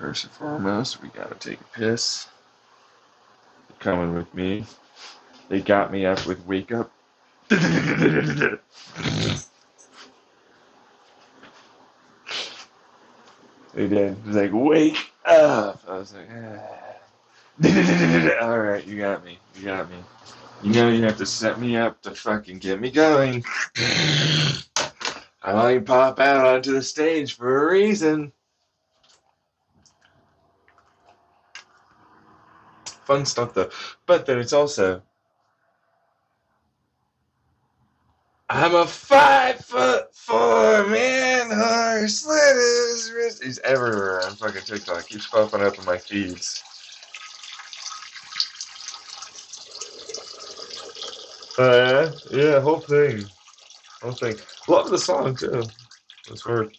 First and foremost, we gotta take a piss. You're coming with me. They got me up with wake up. They did. It was like, wake up. I was like, all right, you got me. You got me. You know you have to set me up to fucking get me going. I only pop out onto the stage for a reason. Fun stuff though. But then it's also, I'm a 5'4" man horse. Let his wrist. He's everywhere on fucking TikTok. Keeps popping up in my feeds. Yeah, whole thing. Whole thing. Love the song too. It's worth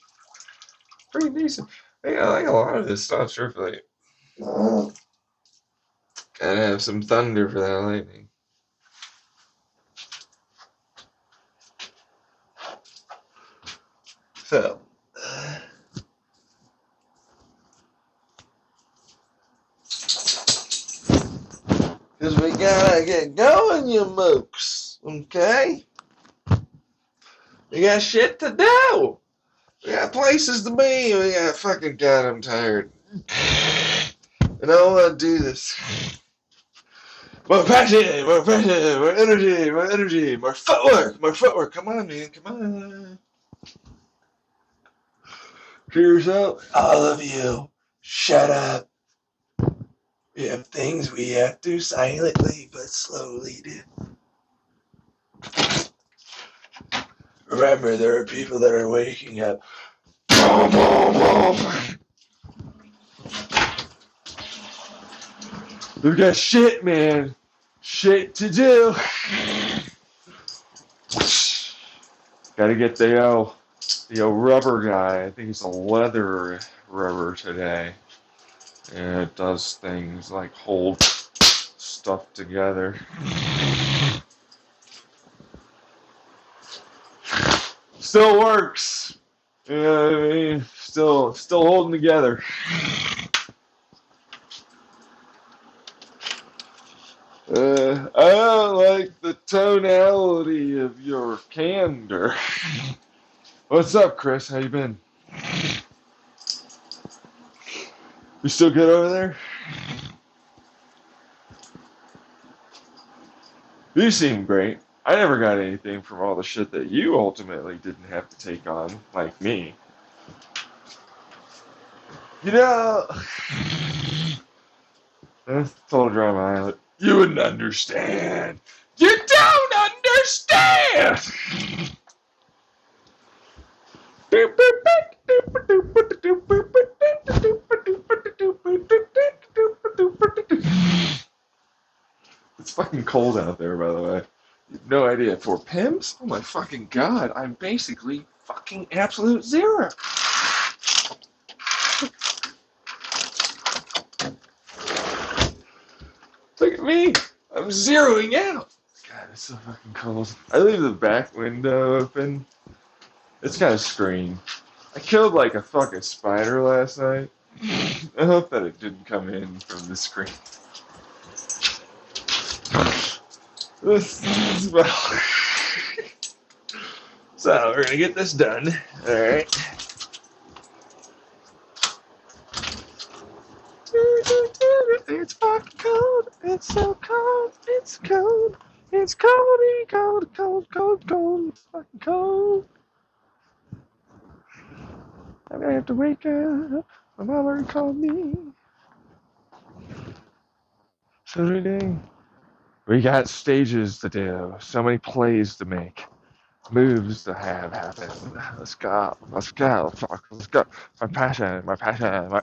pretty decent. Yeah, I like a lot of this stuff, truthfully. Gotta have some thunder for that lightning. So, because we gotta get going, you mooks. Okay? We got shit to do. We got places to be. We got fucking, God, I'm tired. And I don't want to do this. More passion, more energy, more footwork. Come on, man, come on. Cheers up. All of you, shut up. We have things we have to silently but slowly do. Remember, there are people that are waking up. We got shit, man. Shit to do. Gotta get the old rubber guy. I think he's a leather rubber today. And it does things like hold stuff together. Still works. You know what I mean? Still holding together. I don't like the tonality of your candor. What's up, Chris? How you been? You still good over there? You seem great. I never got anything from all the shit that you ultimately didn't have to take on, like me. You know, total drama island. You wouldn't understand. You don't understand! It's fucking cold out there, by the way. You have no idea. For pimps? Oh my fucking god, I'm basically fucking absolute zero. Look at me. I'm zeroing out. God, it's so fucking cold. I leave the back window open. It's got a screen. I killed like a fucking spider last night. I hope that it didn't come in from the screen. Well, so we're gonna get this done. All right. It's fucking cold. It's so cold. It's cold. It's cold. It's fucking cold. I'm gonna have to wake up. My mom already called me. So today, we got stages to do. So many plays to make. Moves to have happen. Let's go. Fuck, let's go. My passion, my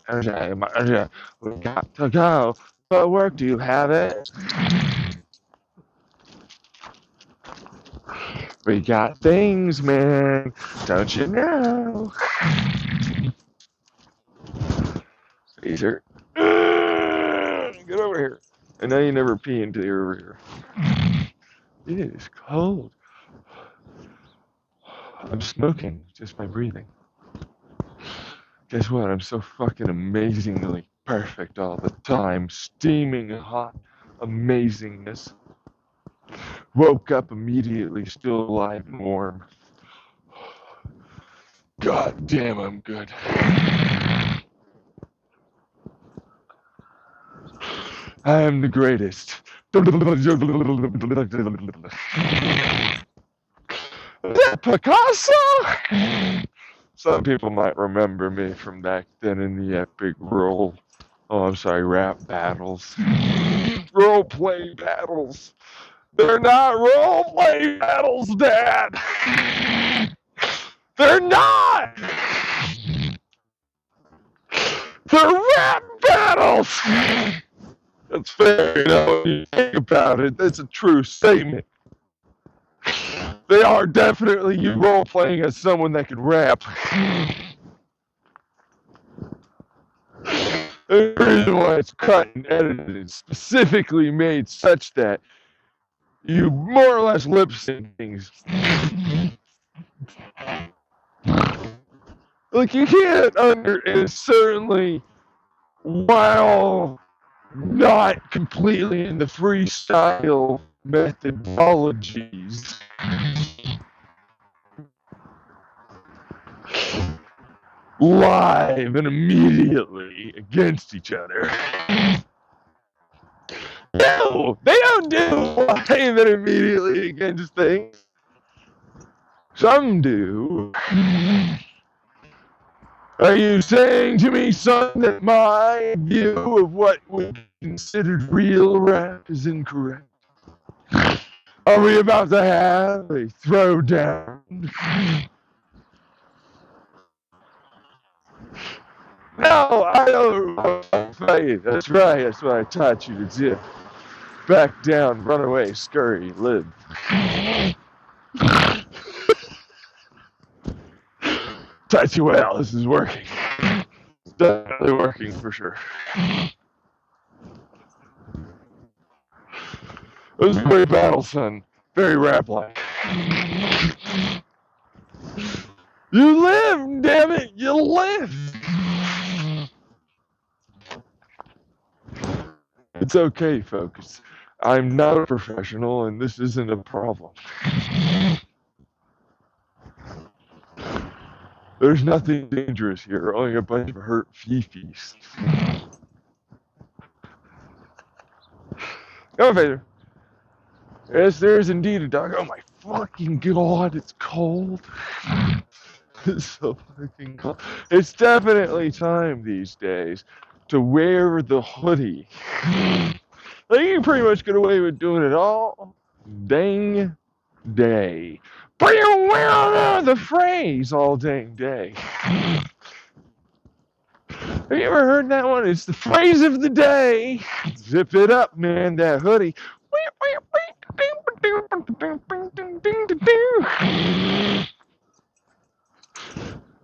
energy. We got to go. But work, do you have it? We got things, man. Don't you know? Caesar. Get over here. I know you never pee until you're over here. It is cold. I'm smoking just by breathing. Guess what? I'm so fucking amazingly perfect all the time. Steaming hot amazingness. Woke up immediately, still alive and warm. God damn, I'm good. I am the greatest. Picasso? Some people might remember me from back then in the epic rap battles. Role play battles. They're not role play battles, Dad! They're not! They're rap battles! That's fair, you know, when you think about it. That's a true statement. They are definitely you role playing as someone that can rap. The reason why it's cut and edited and specifically made such that you more or less lip sync things. Like you can't and certainly while not completely in the freestyle methodologies. Live and immediately against each other. No, they don't do live and immediately against things. Some do. Are you saying to me, son, that my view of what would be considered real rap is incorrect? Are we about to have a throwdown? No, I don't fight. That's right, that's what I taught you to do. Back down, run away, scurry, live. Taught you well, this is working. It's definitely working for sure. It was a great battle, son. Very rap-like. You live, damn it, you live! It's okay, folks. I'm not a professional, and this isn't a problem. There's nothing dangerous here, only a bunch of hurt fifis. Go, Vader. Yes, there is indeed a dog. Oh my fucking god, it's cold. It's so fucking cold. It's definitely time these days to wear the hoodie. Like, you can pretty much get away with doing it all dang day. But you wear the phrase all dang day. Have you ever heard that one? It's the phrase of the day. Zip it up, man, that hoodie.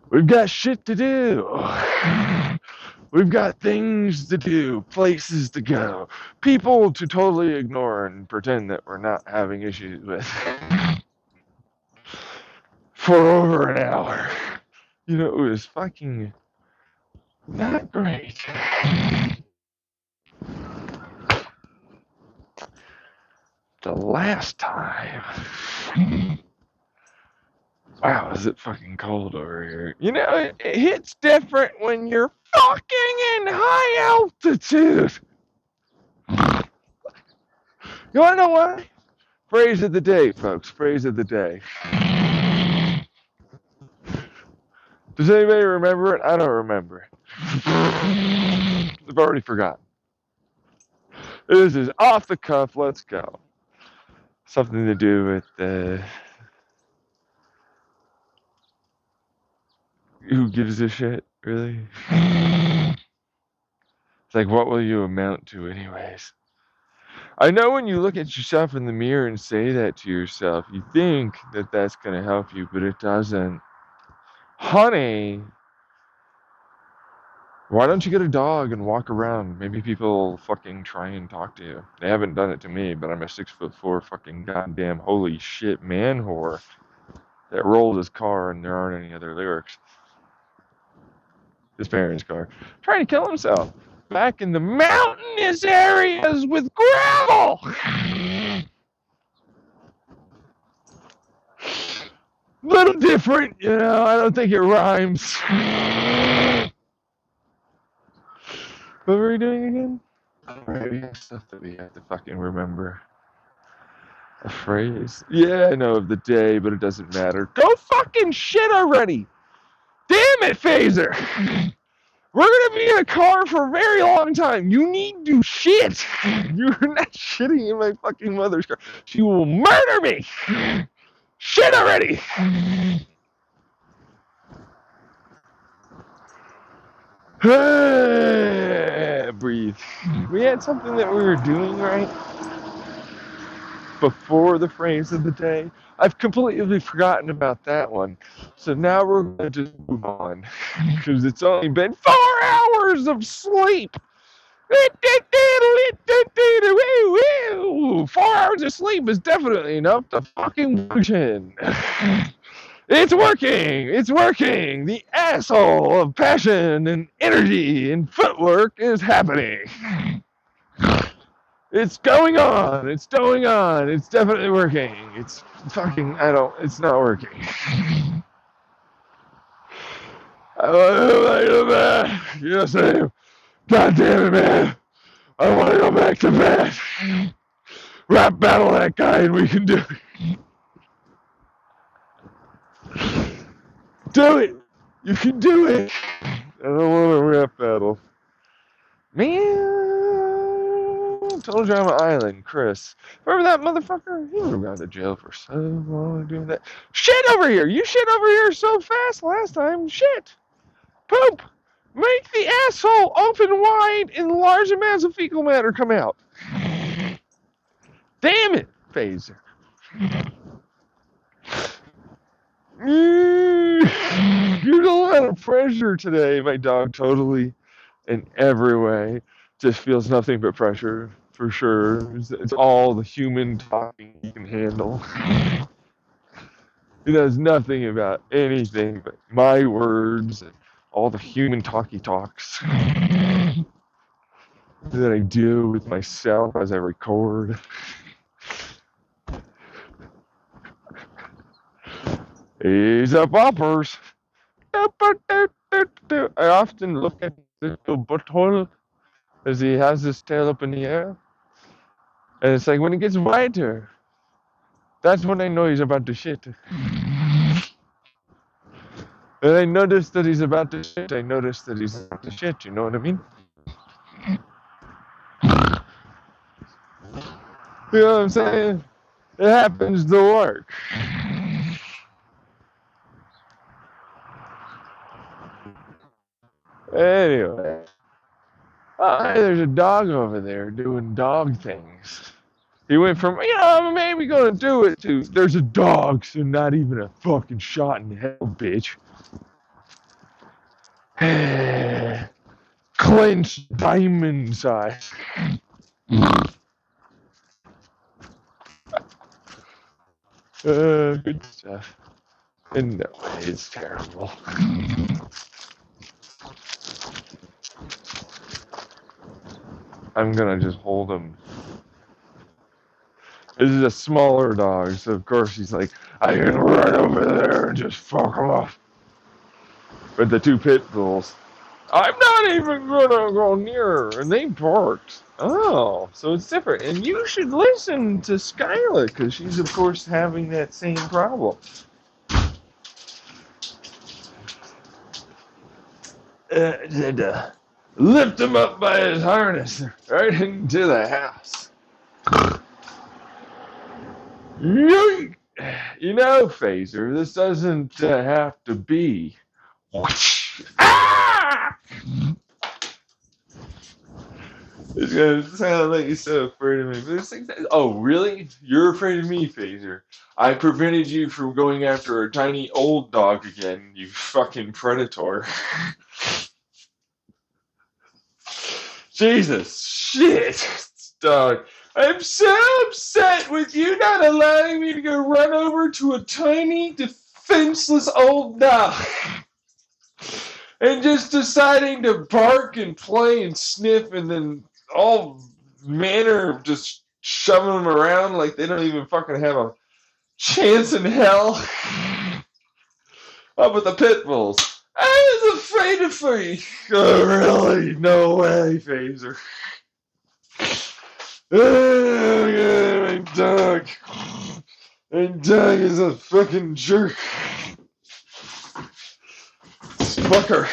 We've got shit to do. We've got things to do, places to go, people to totally ignore and pretend that we're not having issues with for over an hour. You know, it was fucking not great. The last time. Wow, is it fucking cold over here? You know, it hits different when you're fucking in high altitude. You wanna know why? Phrase of the day, folks. Phrase of the day. Does anybody remember it? I don't remember it. I've already forgotten. This is off the cuff. Let's go. Something to do with who gives a shit, really? It's like, what will you amount to, anyways? I know when you look at yourself in the mirror and say that to yourself, you think that that's going to help you, but it doesn't. Honey, why don't you get a dog and walk around? Maybe people will fucking try and talk to you. They haven't done it to me, but I'm a 6'4" fucking goddamn holy shit man whore that rolled his car and there aren't any other lyrics. his parents' car, trying to kill himself back in the mountainous areas with gravel. Little different, you know. I don't think it rhymes. What were we doing again? Writing stuff that we have to fucking remember. A phrase. Yeah, I know of the day, but it doesn't matter. Go fucking shit already! Damn it, Phaser! We're gonna be in a car for a very long time. You need to shit! You're not shitting in my fucking mother's car. She will murder me! Shit already! Breathe. We had something that we were doing right before the phrase of the day. I've completely forgotten about that one. So now we're going to just move on. Because it's only been 4 hours of sleep. 4 hours of sleep is definitely enough to fucking function. It's working! It's working! The asshole of passion and energy and footwork is happening. It's going on! It's going on! It's definitely working! It's fucking, it's not working. I want to go back to bed! Yes, I am. God damn it, man! I want to go back to bed! Rap battle that guy and we can do it! Do it! You can do it! I don't want to rap battle. Man, told you I'm an island, Chris. Remember that motherfucker? He would have gone to jail for so long doing that. Shit over here! You shit over here so fast last time. Shit! Poop! Make the asshole open wide and large amounts of fecal matter come out. Damn it, Phaser. You're a lot of pressure today, my dog, totally, in every way. Just feels nothing but pressure, for sure. It's all the human talking he can handle. He knows nothing about anything but my words and all the human talky talks that I do with myself as I record. He's a boppers. I often look at the little butthole as he has his tail up in the air. And it's like when it gets wider, that's when I know he's about to shit. And I notice that he's about to shit. I notice that he's about to shit. You know what I mean? You know what I'm saying? It happens to work. Anyway. Hey, there's a dog over there doing dog things. He went from, I'm maybe gonna do it to, there's a dog, so not even a fucking shot in hell, bitch. Clenched diamond size. Good stuff. And no, it's terrible. I'm gonna just hold him. This is a smaller dog, so of course he's like, I can run over there and just fuck him off. But the 2 pit bulls, I'm not even gonna go near her, and they barked. Oh, so it's different. And you should listen to Skyla, because she's, of course, having that same problem. Lift him up by his harness right into the house. You know, Phaser, this doesn't have to be. Ah! It's gonna sound like you're so afraid of me. But it's like, oh, really? You're afraid of me, Phaser? I prevented you from going after a tiny old dog again, you fucking predator. Jesus, shit, dog. I'm so upset with you not allowing me to go run over to a tiny, defenseless old dog. and just deciding to bark and play and sniff and then all manner of just shoving them around like they don't even fucking have a chance in hell. Up with the pit bulls. I was afraid of you. Oh, really? No way, Phaser. Oh, my dog. My dog is a fucking jerk. Fucker.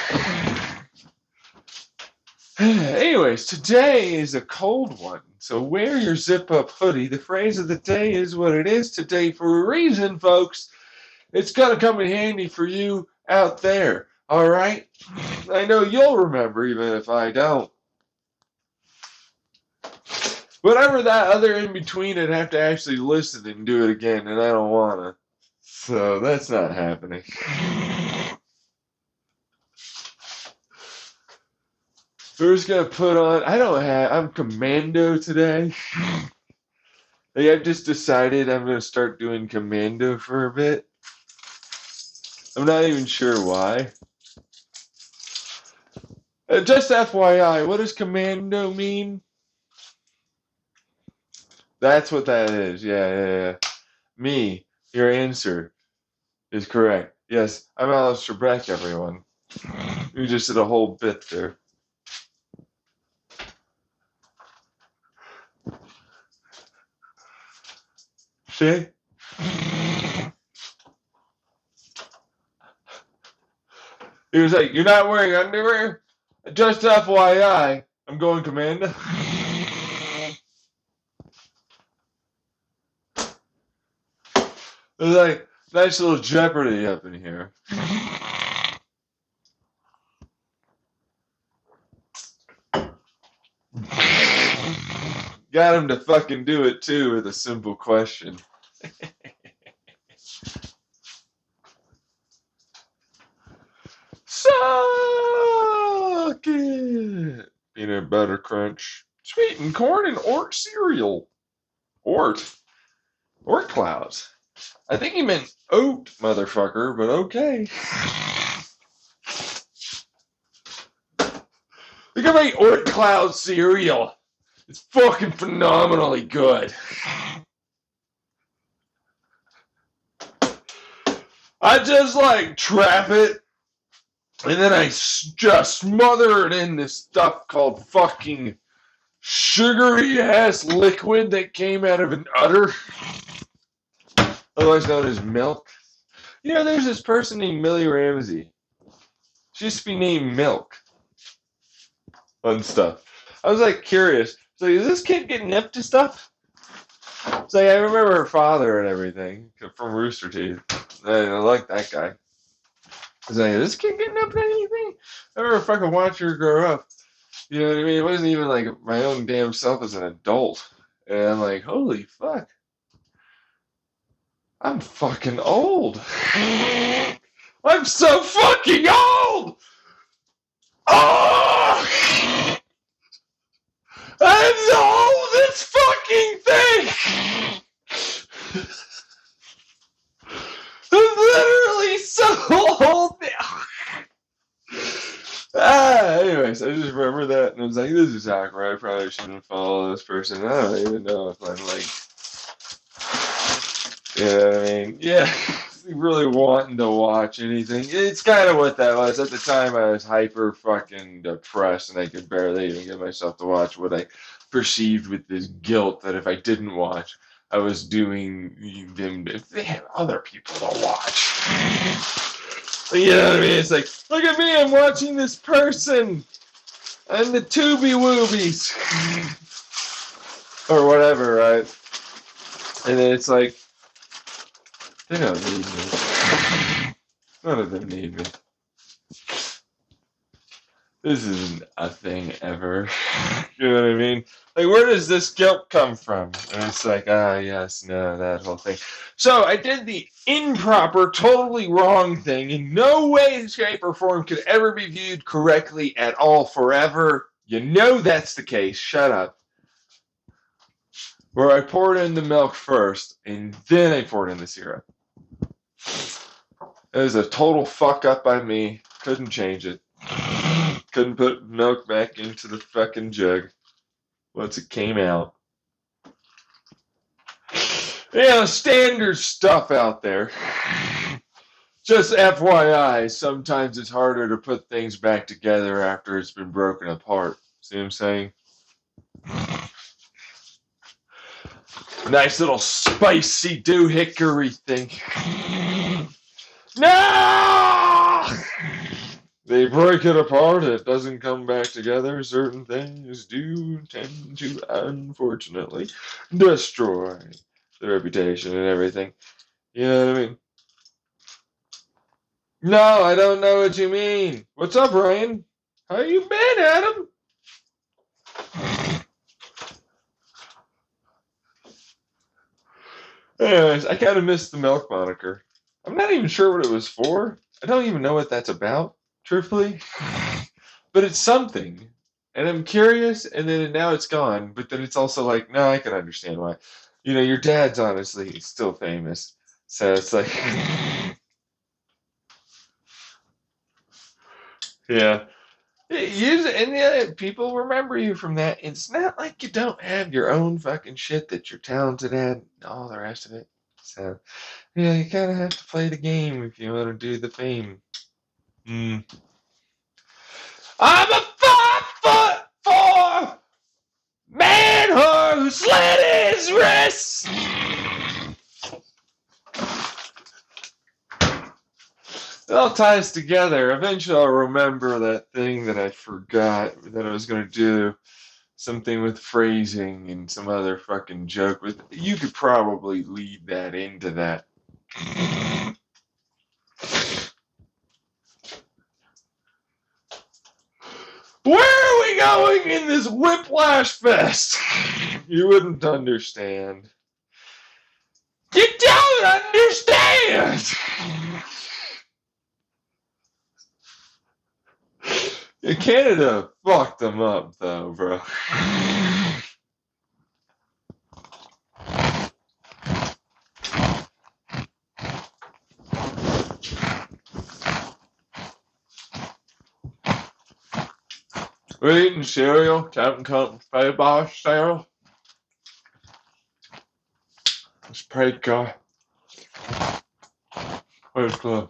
Anyways, today is a cold one, so wear your zip-up hoodie. The phrase of the day is what it is today for a reason, folks. It's gonna come in handy for you out there, all right? I know you'll remember, even if I don't. Whatever that other in between, I'd have to actually listen and do it again, and I don't wanna. So that's not happening. We're just gonna put on. I'm commando today. Like, I've just decided I'm gonna start doing commando for a bit. I'm not even sure why. Just FYI, what does commando mean? That's what that is. Yeah. Me, your answer is correct. Yes, I'm Alistair Breck, everyone. You just did a whole bit there. See? He was like, "You're not wearing underwear? Just FYI, I'm going commando." It was like, nice little Jeopardy up in here. Got him to fucking do it too with a simple question. Suck it! Peanut butter crunch. Sweetened corn and Ort cereal. Ort clouds. I think he meant oat, motherfucker, but okay. Look at my Ort cloud cereal. It's fucking phenomenally good. I just like trap it, and then I just smother it in this stuff called fucking sugary ass liquid that came out of an udder, otherwise known as milk. You know, there's this person named Millie Ramsey. She used to be named Milk on stuff. I was like curious. So is this kid getting hip to stuff? So I remember her father and everything from Rooster Teeth. I like that guy. I was like, is this kid getting up to anything? I remember fucking watching her grow up. You know what I mean? It wasn't even like my own damn self as an adult. And I'm like, holy fuck. I'm fucking old. I'm so fucking old! Oh! I'm the oldest fucking thing! I'm literally so old now. Anyways, I just remember that and I was like, this is awkward. I probably shouldn't follow this person. I don't even know if I'm like, you know what I mean? Yeah, really wanting to watch anything. It's kind of what that was. At the time, I was hyper fucking depressed and I could barely even get myself to watch what I perceived with this guilt that if I didn't watch, I was doing them if they had other people to watch. You know what I mean? It's like, look at me, I'm watching this person and the Tubi Woobies or whatever, right? And then it's like, they don't need me. None of them need me. This isn't a thing ever. You know what I mean? Like, where does this guilt come from? And it's like, yes, no, that whole thing. So I did the improper, totally wrong thing. In no way, shape, or form could ever be viewed correctly at all forever. You know that's the case. Shut up. Where I poured in the milk first, and then I poured in the syrup. It was a total fuck up by me. Couldn't change it. Couldn't put milk back into the fucking jug once it came out. Yeah, standard stuff out there. Just FYI, sometimes it's harder to put things back together after it's been broken apart. See what I'm saying? Nice little spicy doohickory thing. No! They break it apart, it doesn't come back together. Certain things do tend to, unfortunately, destroy the reputation and everything. You know what I mean? No, I don't know what you mean. What's up, Ryan? How you been, Adam? Anyways, I kind of missed the milk moniker. I'm not even sure what it was for. I don't even know what that's about, truthfully. But it's something. And I'm curious, and then now it's gone. But then it's also like, no, I can understand why. You know, your dad's honestly still famous. So it's like, yeah. Use it, and yeah, people remember you from that. It's not like you don't have your own fucking shit that you're talented at, and all the rest of it. So, yeah, you kind of have to play the game if you want to do the fame. I'm a 5'4" man who slit his wrists. It all ties together. Eventually, I'll remember that thing that I forgot that I was going to do. Something with phrasing and some other fucking joke with. You could probably lead that into that. Where are we going in this whiplash fest? You wouldn't understand. You don't understand! Canada fucked them up, though, bro. We're eating cereal, Captain Cup Bar cereal. Let's pray God. Where's the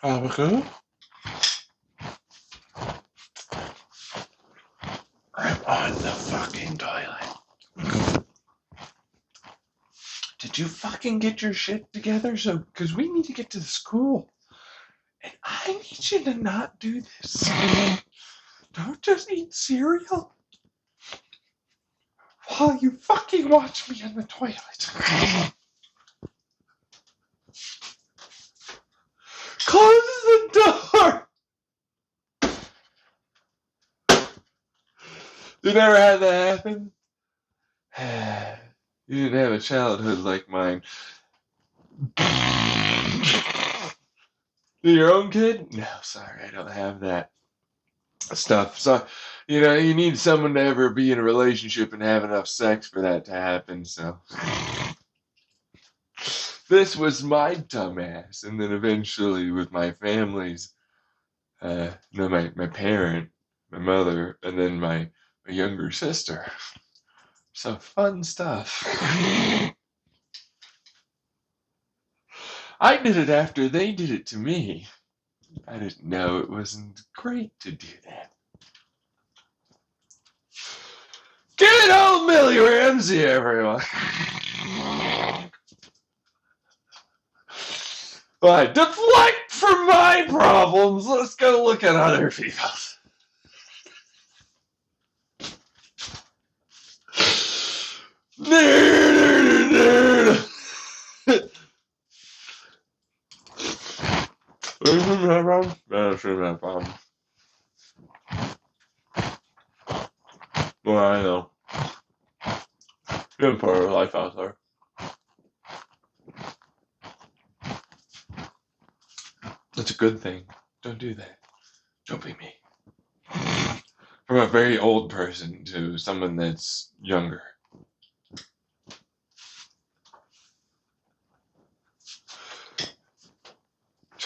barbecue? I'm on the fucking toilet. Did you fucking get your shit together? So, because we need to get to the school. And I need you to not do this. Don't just eat cereal while you fucking watch me in the toilet. Close the door! You never had that happen? You didn't have a childhood like mine. Your own kid? No, sorry, I don't have that stuff. So, you know, you need someone to ever be in a relationship and have enough sex for that to happen, so. This was my dumbass. And then eventually with my family's, my parent, my mother, and then my younger sister. So fun stuff. I did it after they did it to me. I didn't know it wasn't great to do that. Good old Millie Ramsey, everyone. Alright, deflect from my problems. Let's go look at other people's. Nerd. Well, I know. Good part of life out there. That's a good thing. Don't do that. Don't be me. From a very old person to someone that's younger.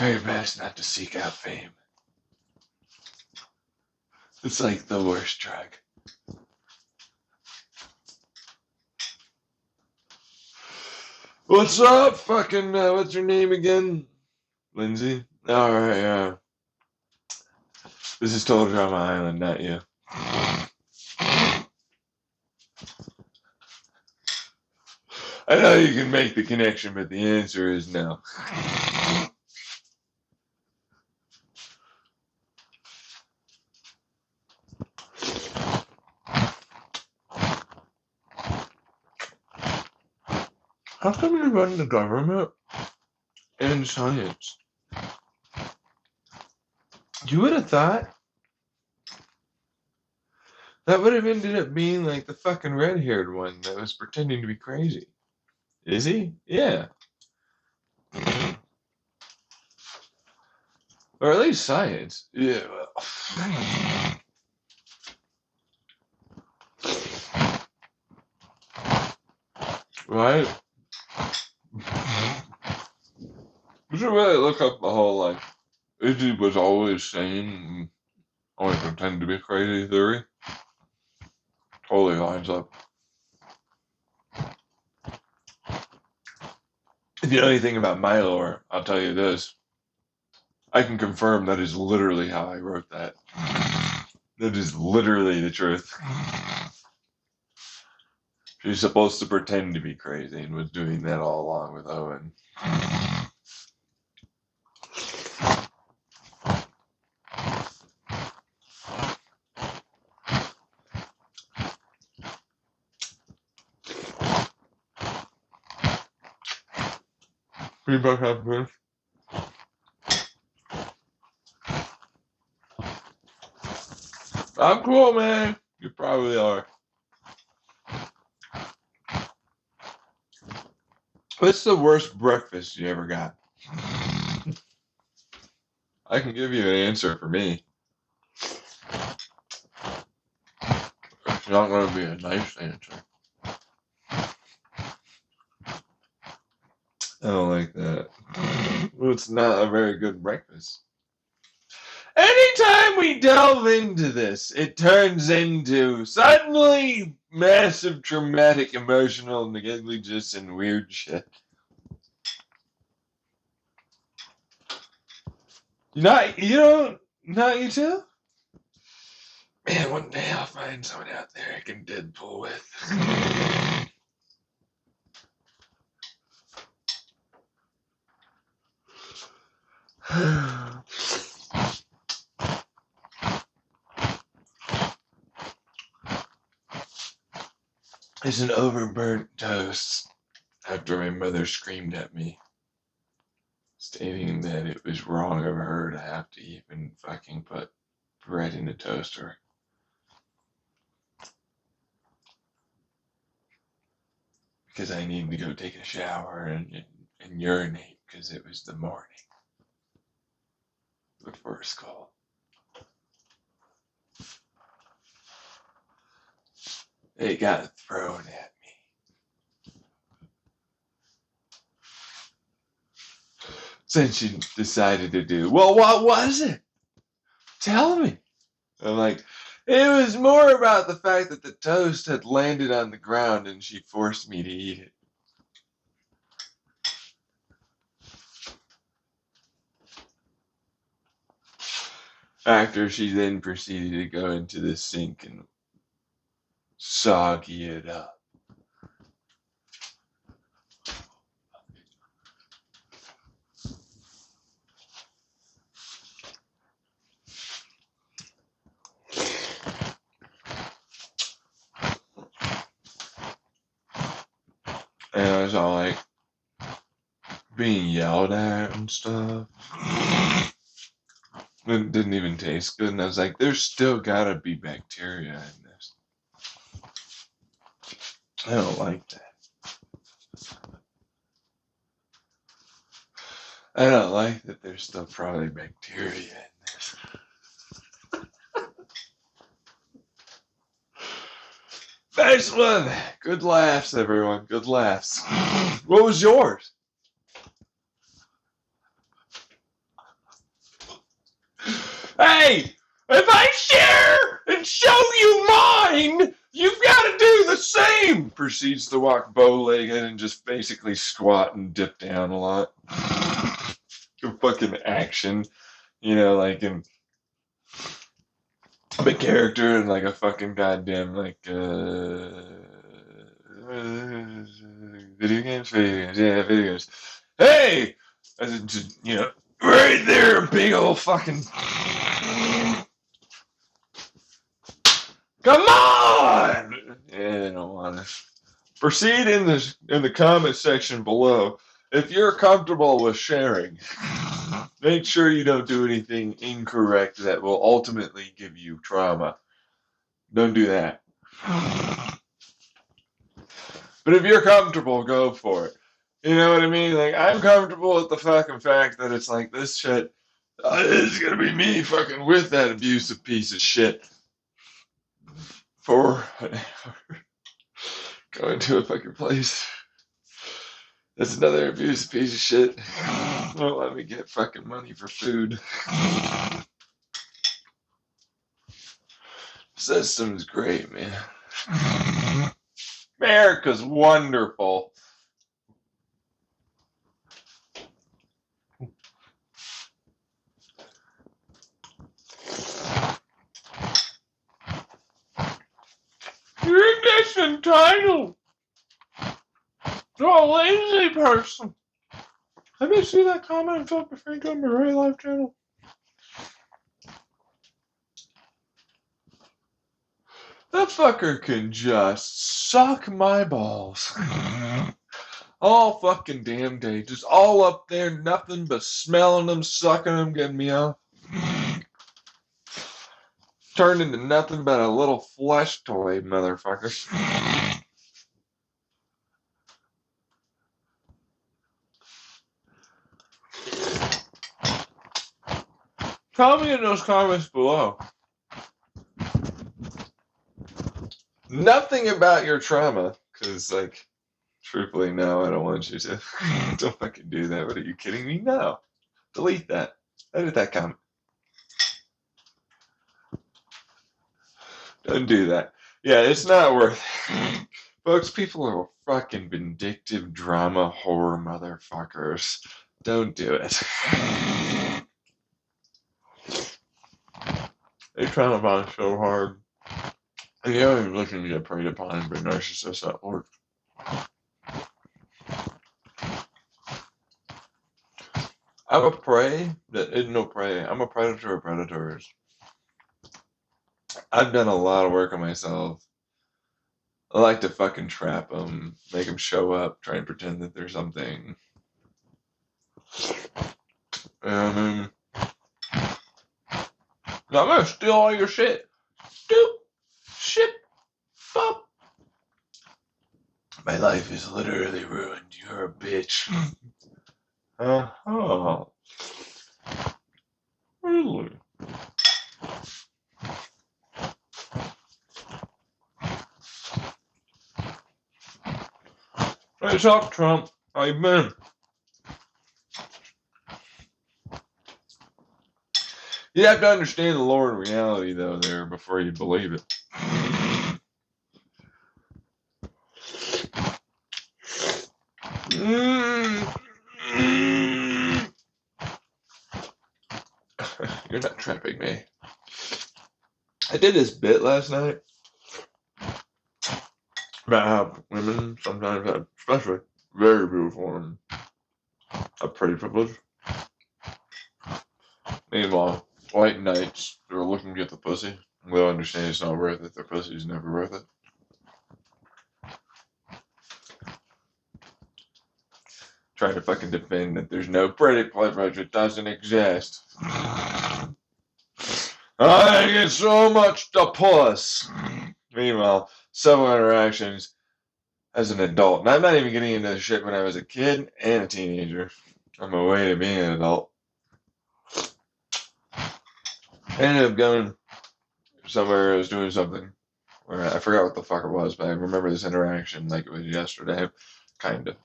Try your best not to seek out fame. It's like the worst drug. What's up, fucking, what's your name again? Lindsay? Alright, this is Total Drama Island, not you. I know you can make the connection, but the answer is no. How come you run the government and science? You would have thought that would have ended up being like the fucking red-haired one that was pretending to be crazy. Is he? Yeah. Or at least science. Yeah. Right? You should really look up the whole, like, Izzy was always sane, always pretended to be crazy theory. Totally lines up. If you know anything about my lore, I'll tell you this. I can confirm that is literally how I wrote that. That is literally the truth. She's supposed to pretend to be crazy and was doing that all along with Owen. Feedback happened. I'm cool, man. You probably are. What's the worst breakfast you ever got? I can give you an answer for me. It's not going to be a nice answer. I don't like that. Well, it's not a very good breakfast. Anytime we delve into this, it turns into suddenly massive, traumatic, emotional negligence and weird shit. Not you too? Man, one day I'll find someone out there I can Deadpool with. It's an overburnt toast after my mother screamed at me, stating that it was wrong of her to have to even fucking put bread in a toaster. Because I needed to go take a shower and urinate because it was the morning before school. It got thrown at me. Since she decided to do, well, what was it? Tell me. I'm like, it was more about the fact that the toast had landed on the ground and she forced me to eat it. After she then proceeded to go into the sink and soggy it up. And I was all like, being yelled at and stuff. It didn't even taste good. And I was like, there's still gotta be bacteria in this. I don't like that. I don't like that there's still probably bacteria in this. Nice one. Good laughs, everyone. Good laughs. What was yours? Hey, if I share and show you mine, you've got to do the same. Proceeds to walk bow-legged and just basically squat and dip down a lot. Fucking action, like in the character and like a fucking goddamn like video games, yeah, video games. Hey, as it just, right there, big old fucking. Come on! Yeah, they don't want it. Proceed in the comment section below if you're comfortable with sharing. Make sure you don't do anything incorrect that will ultimately give you trauma. Don't do that. But if you're comfortable, go for it. You know what I mean? Like, I'm comfortable with the fucking fact that it's like this shit is gonna be me fucking with that abusive piece of shit for an hour. Going to a fucking place. That's another abusive piece of shit. Won't let me get fucking money for food. System's great, man. America's wonderful. You're just entitled to a lazy person. Have you seen that comment on Philip Franco on my Ray Live channel? That fucker can just suck my balls. All fucking damn day. Just all up there, nothing but smelling them, sucking them, getting me off. Turned into nothing but a little flesh toy, motherfucker. Tell me in those comments below. Nothing about your trauma, because, like, truthfully, no, I don't want you to. Don't fucking do that. What, are you kidding me? No. Delete that. Edit that comment. Don't do that. Yeah, it's not worth it. Folks, people are fucking vindictive drama horror motherfuckers. Don't do it. They trauma bond so hard. And you don't even looking to get preyed upon by narcissists at work. I'm a prey that isn't no prey. I'm a predator of predators. I've done a lot of work on myself. I like to fucking trap them, make them show up, try and pretend that they're something. I'm gonna steal all your shit. Shit. Fuck. My life is literally ruined. You're a bitch. Uh-huh. Really? What's up, Trump? How you been? You have to understand the lore and reality, though, there, before you believe it. You're not trapping me. I did this bit last night about how women sometimes have, especially very beautiful women, have pretty privilege. Meanwhile, white knights who are looking to get the pussy will understand it's not worth it. Their pussy's never worth it. Trying to fucking defend that there's no pretty privilege. It doesn't exist. I get so much to puss. Meanwhile, several interactions as an adult. And I'm not even getting into this shit when I was a kid and a teenager. I'm a way to being an adult. I ended up going somewhere. I was doing something where I forgot what the fuck it was, but I remember this interaction like it was yesterday. Kind of.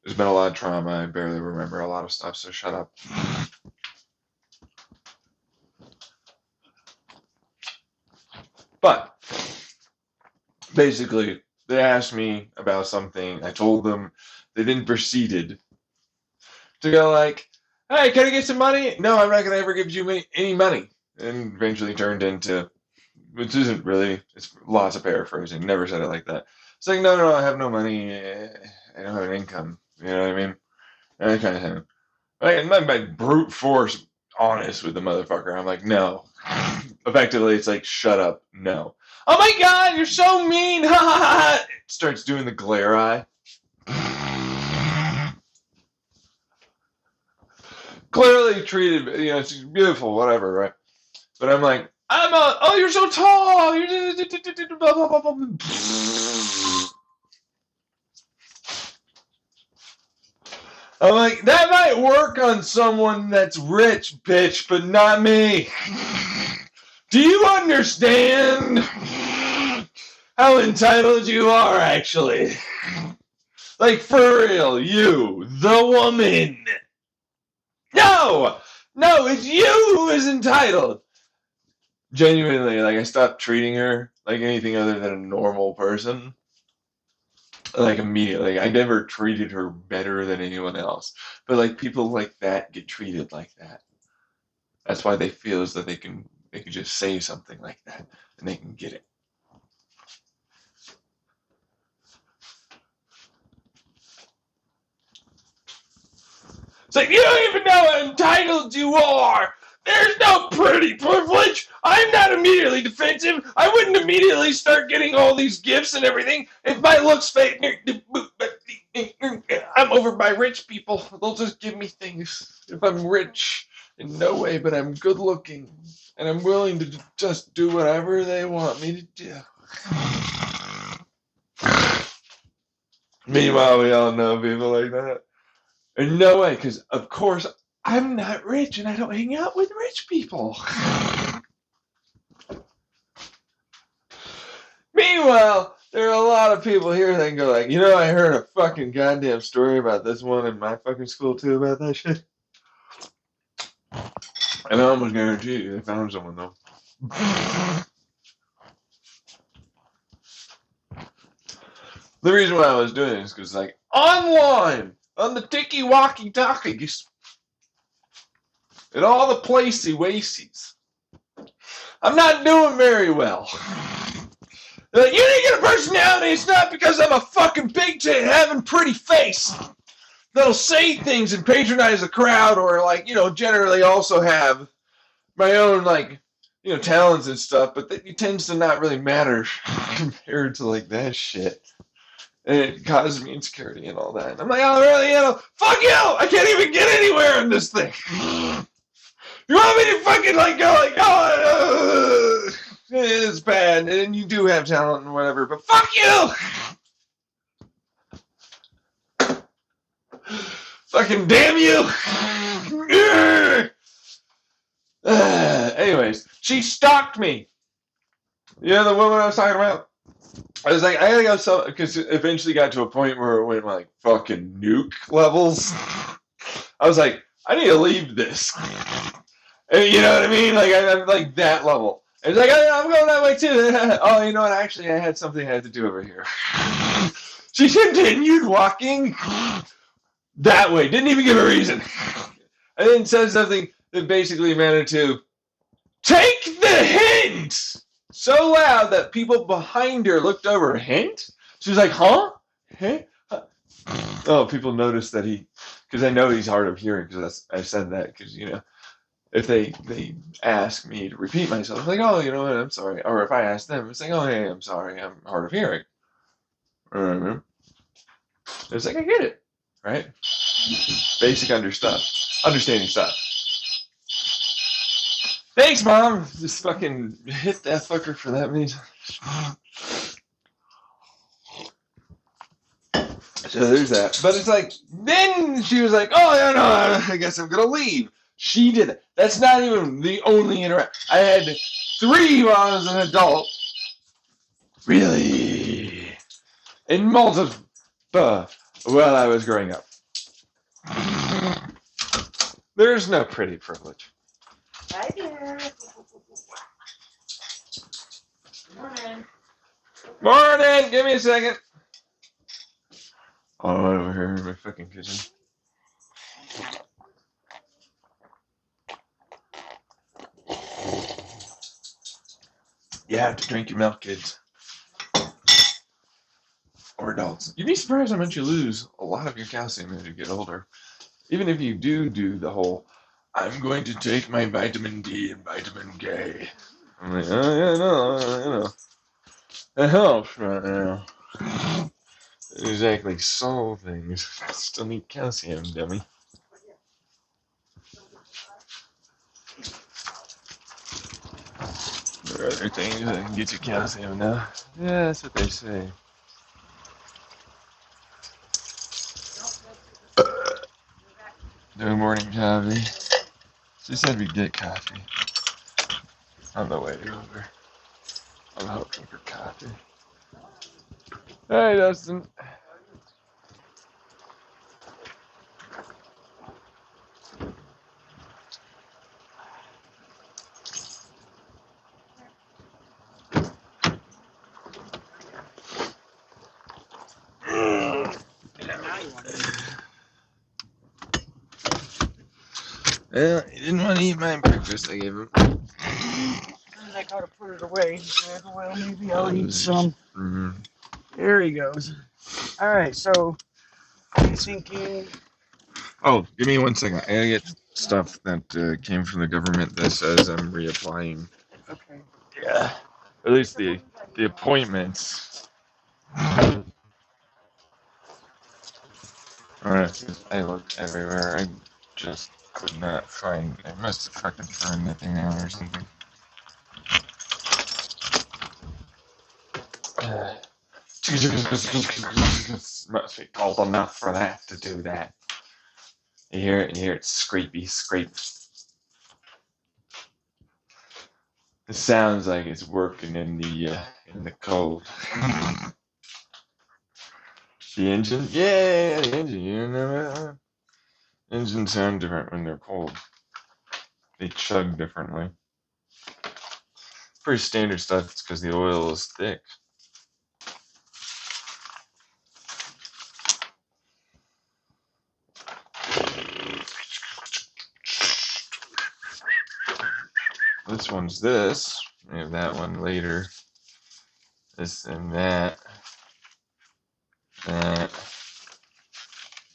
There's been a lot of trauma. I barely remember a lot of stuff, so shut up. But basically, they asked me about something. I told them. They then proceeded to go like, "Hey, can I get some money?" No, I'm not gonna ever give you any money. And eventually turned into, which isn't really. It's lots of paraphrasing. Never said it like that. It's like, no, I have no money. I don't have an income. You know what I mean? That kind of thing. Like, I'm not by brute force honest with the motherfucker. I'm like, no. Effectively, it's like, shut up, no. Oh my god, you're so mean! Ha ha ha! It starts doing the glare eye. Clearly treated, it's beautiful, whatever, right? But I'm like, oh, you're so tall! You're blah, blah, blah, blah. I'm like, that might work on someone that's rich, bitch, but not me. Do you understand how entitled you are, actually? Like, for real, you, the woman. No, it's you who is entitled. Genuinely, like, I stopped treating her like anything other than a normal person. Like, immediately. I never treated her better than anyone else. But, like, people like that get treated like that. That's why they feel as though they can just say something like that and they can get it. It's like, you don't even know how entitled you are. There's no pretty privilege. I'm not immediately defensive. I wouldn't immediately start getting all these gifts and everything if my looks fake. I'm over by rich people. They'll just give me things if I'm rich. In no way, but I'm good looking. And I'm willing to just do whatever they want me to do. Meanwhile, we all know people like that. In no way, because of course I'm not rich and I don't hang out with rich people. Meanwhile, there are a lot of people here that can go like, I heard a fucking goddamn story about this one in my fucking school too about that shit. And I almost guarantee you they found someone though. The reason why I was doing this is because, like, online, on the ticky walkie talkies, and all the placey wacies, I'm not doing very well. They're like, you didn't get a personality, it's not because I'm a fucking big tit having pretty face that'll say things and patronize the crowd, or, like, generally also have my own, like, talents and stuff, but it tends to not really matter compared to, like, that shit. And it causes me insecurity and all that. And I'm like, oh, really? Fuck you! I can't even get anywhere in this thing. You want me to fucking, like, go, like, oh, it's bad. And you do have talent and whatever, but fuck you! Fucking damn you! Anyways, she stalked me. The woman I was talking about? I was like, I gotta go, because it eventually got to a point where it went like fucking nuke levels. I was like, I need to leave this. And you know what I mean? Like, I'm like that level. And it's like, I'm going that way too. Oh, you know what? Actually, I had something I had to do over here. She continued walking that way. Didn't even give a reason. And then said something that basically amounted to, take the hint! So loud that people behind her looked over. Hint? She was like, huh? Huh? Oh, people noticed that because I know he's hard of hearing, because I said that, because, if they ask me to repeat myself, I'm like, oh, you know what, I'm sorry. Or if I ask them, it's like, oh, hey, I'm sorry, I'm hard of hearing. It's like, I get it, right? Basic understanding stuff. Thanks, Mom. Just fucking hit that fucker for that many times. So there's that. But it's like, then she was like, oh, yeah, no, I guess I'm going to leave. She did it. That's not even the only interaction. I had 3 while I was an adult. Really? In multiple, while I was growing up. There's no pretty privilege. Hi there. Morning. Morning! Give me a second. Oh, over here in my fucking kitchen. You have to drink your milk, kids. Or adults. You'd be surprised how much you lose a lot of your calcium as you get older. Even if you do the whole, I'm going to take my vitamin D and vitamin K. I'm like, oh yeah, no, you know. It helps right now. Exactly, solve things. Still need calcium, dummy. There are other things that can get you calcium now. Yeah, that's what they say. No morning coffee. She said we'd get coffee. On the way over. I'm hoping for coffee. Hey, Dustin. Well, he didn't want to eat my breakfast I gave him. I gotta put it away. Well, maybe I'll eat some. Mm-hmm. There he goes. All right, so I'm thinking. Oh, give me 1 second. I gotta get stuff that came from the government that says I'm reapplying. Okay. Yeah. At least the appointments. Alright, I looked everywhere. I just could not find. I must have fucking thrown that thing out or something. Must be cold enough for that to do that. You hear it? You hear it scrapey, scrape. It sounds like it's working in the cold. The engine? Yeah, the engine. You know that? Engines sound different when they're cold. They chug differently. Pretty standard stuff. It's because the oil is thick. This one's this. We have that one later. This and that. That.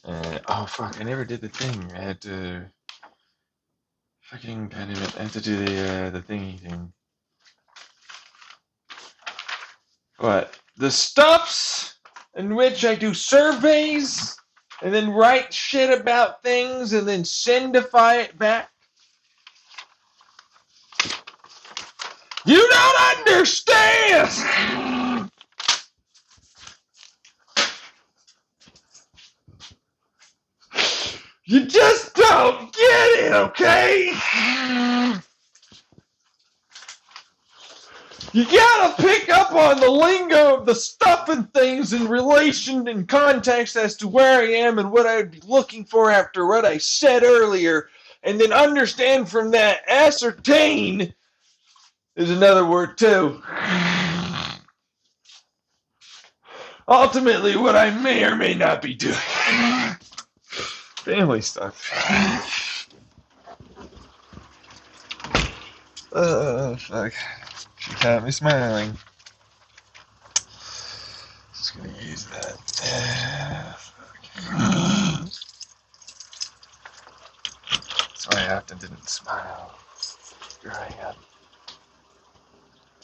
And oh fuck! I never did the thing. I had to fucking kind of. I had to do the thingy thing. What? The stuffs in which I do surveys and then write shit about things and then sendify it back. You don't understand! You just don't get it, okay? You gotta pick up on the lingo of the stuff and things in relation and context as to where I am and what I'd be looking for after what I said earlier, and then understand from that. Ascertain is another word too. Ultimately, what I may or may not be doing. Family stuff. Fuck. She caught me smiling. Just gonna use that. That's why I often didn't smile growing up.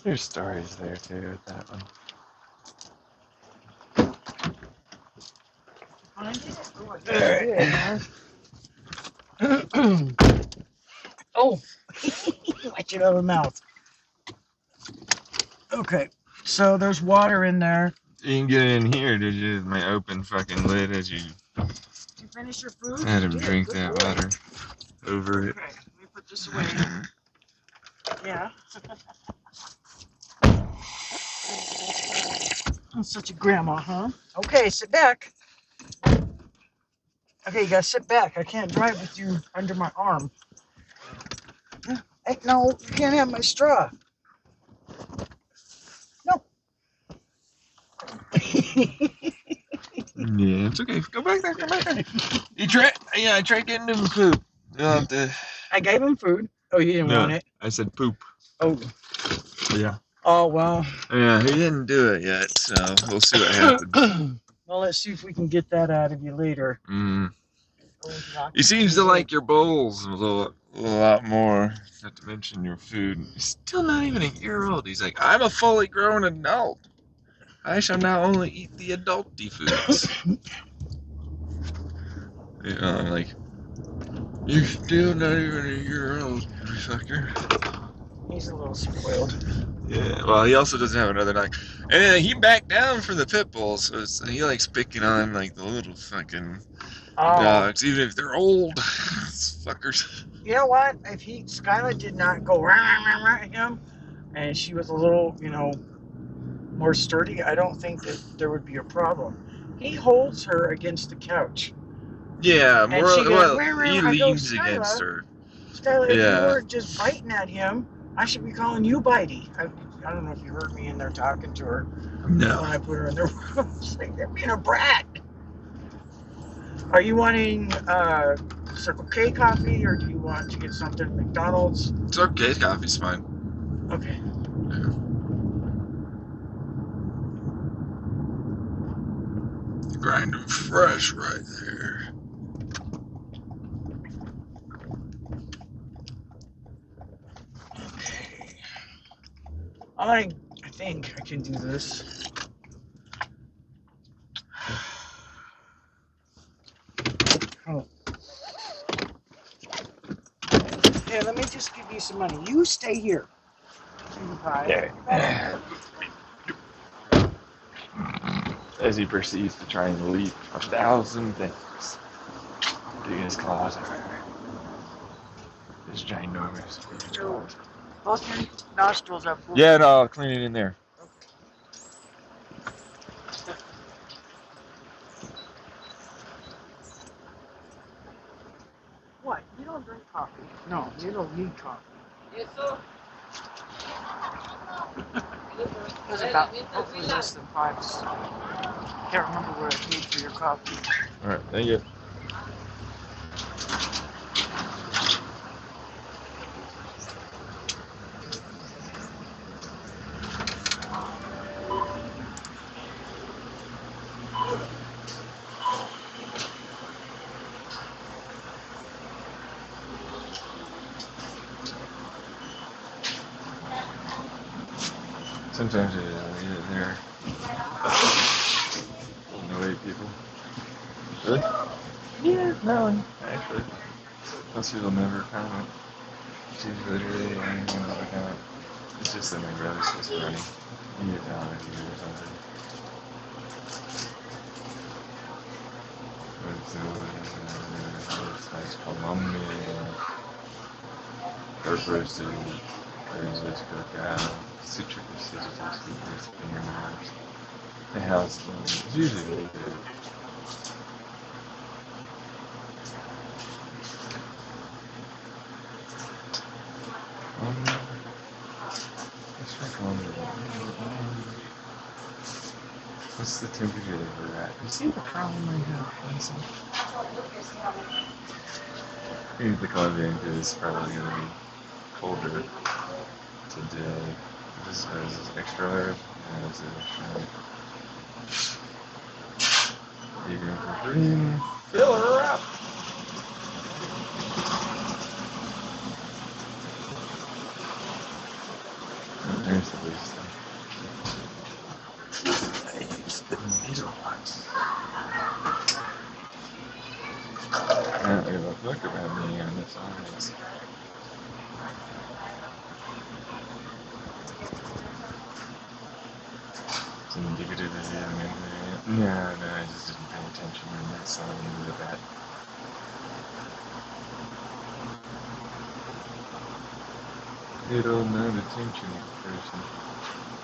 There's stories there too with that one. Oh, watch it out of the mouth. Okay, so there's water in there. You didn't get it in here, did you? My open fucking lid as you Did you finish your food? had him drink that water over it. Okay, let me put this away. Yeah. I'm such a grandma, huh? Okay, sit back. Okay, you gotta sit back. I can't drive with you under my arm. Hey, no, you can't have my straw. It's okay. Go back there. Go back there. I tried getting him poop. You'll have to. I gave him food. Oh, he didn't want it. I said poop. Oh. Yeah. Oh, well. Yeah, he didn't do it yet, so we'll see what happens. Well, let's see if we can get that out of you later. He seems to like your bowls a lot more. Not to mention your food. He's still not even a year old. He's like, I'm a fully grown adult. I shall now only eat the adulty foods. I'm like, you're still not even a year old, sucker. He's a little spoiled. Yeah, well, he also doesn't have another dog. And then he backed down from the pit bulls, so he likes picking on, like, the little fucking dogs, even if they're old. Fuckers. You know what? If Skylar did not go rah, rah, rah at him, and she was a little, more sturdy, I don't think that there would be a problem. He holds her against the couch. Yeah, And she goes, rah, rah. he I go, leans against her. Skylar, if you Yeah. were just biting at him, I should be calling you Bitey. I don't know if you heard me in there talking to her No. when I put her in the room. She's like, they're being a brat. Are you wanting Circle K coffee, or do you want to get something at McDonald's? Circle K coffee's fine. Okay. Grind them fresh right there. I think I can do this. Oh. Hey, let me just give you some money. You stay here. As he proceeds to try and leap 1,000 things to his closet. His ginormous closet. Both your nostrils are full. Yeah, no, I'll clean it in there. What? You don't drink coffee. No, you don't need coffee. It was about hopefully less than 5. Can't remember what I paid for your coffee. Alright, thank you. Sometimes they're annoy people. Really? Yeah, no, actually. Most people never comment. She's literally anything but a comment. It's just that my brother's just running. You get down with you or something. It's nice Colombia. Purposes. There's this cacao. Citrus citrus fingernails. The house is usually really good. Let's check on what's the temperature that we're at? You see the problem right now, Hanson? Maybe the Colombian is probably going to be colder today. This is extra herb. Yeah, this is extra herb. Leave room for green. Fill her up! There's the wisdom. I use the middle ones. I don't give a fuck about being on this honest. It's indicative of the no, I just didn't pay attention when that song into that. Little not attention person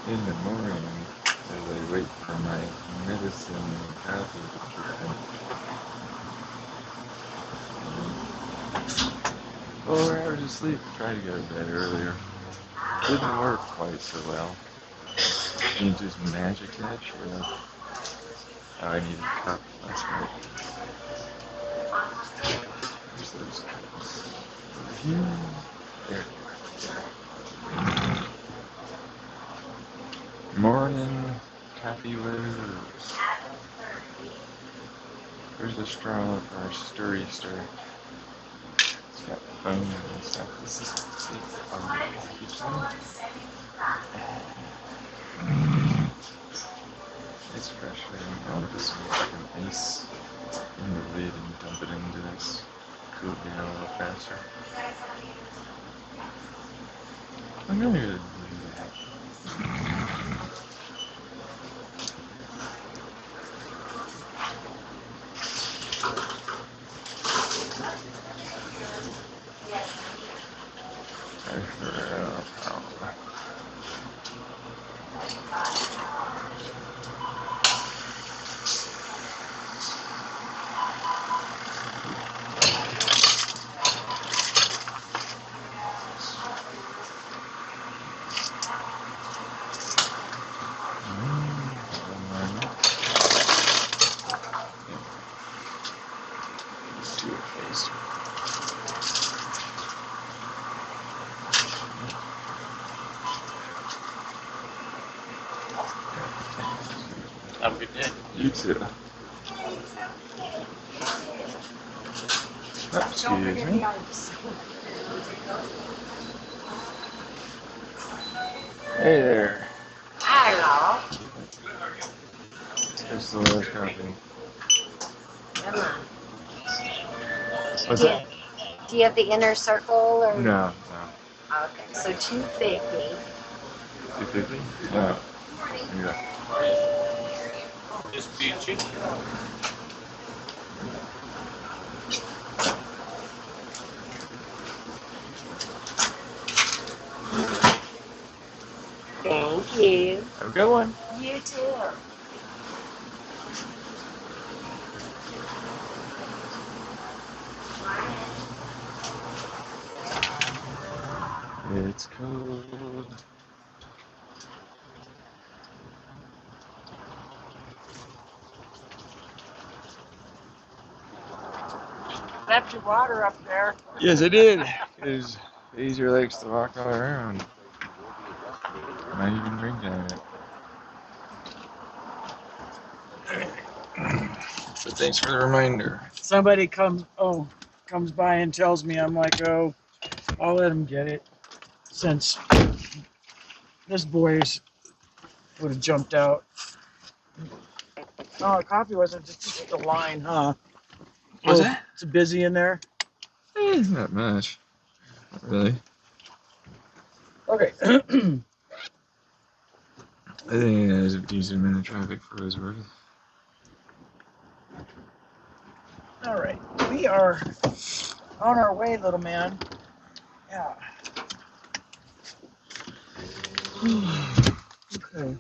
in the morning as I wait for my medicine and coffee to kick in. 4 hours of sleep. Tried to go to bed earlier. Didn't work quite so well. You just magic that shit up. Oh, I need a cup. That's right. There's those guys. Over here. There you are. Morning, Kathy Liz. There's a straw for our stirry stir. It's got foam and stuff. This is it's fresh air. I'll just fucking ice in the lid and dump it into this. Cool it down a little faster. I'm gonna do that. Have a good day. You too. Excuse me. Hey there. Hello. Here's the last coffee. Come on. What's that? Do you have the inner circle or? No, Okay, so 250. 250? No. Yeah. Just peachy. Thank you. Have a good one. You too. It's cold. Left your water up there. Yes, I did. Because easier likes to walk all around. Not even drinking it. But thanks for the reminder. Somebody comes by and tells me, I'm like, oh, I'll let him get it. Since this boy's would have jumped out. Oh, coffee wasn't just the line, huh? Was Oh, it? It's busy in there. Not much. Not really. Okay. I think there's a decent amount of traffic for what it's worth. All right. We are on our way, little man. Yeah. Okay.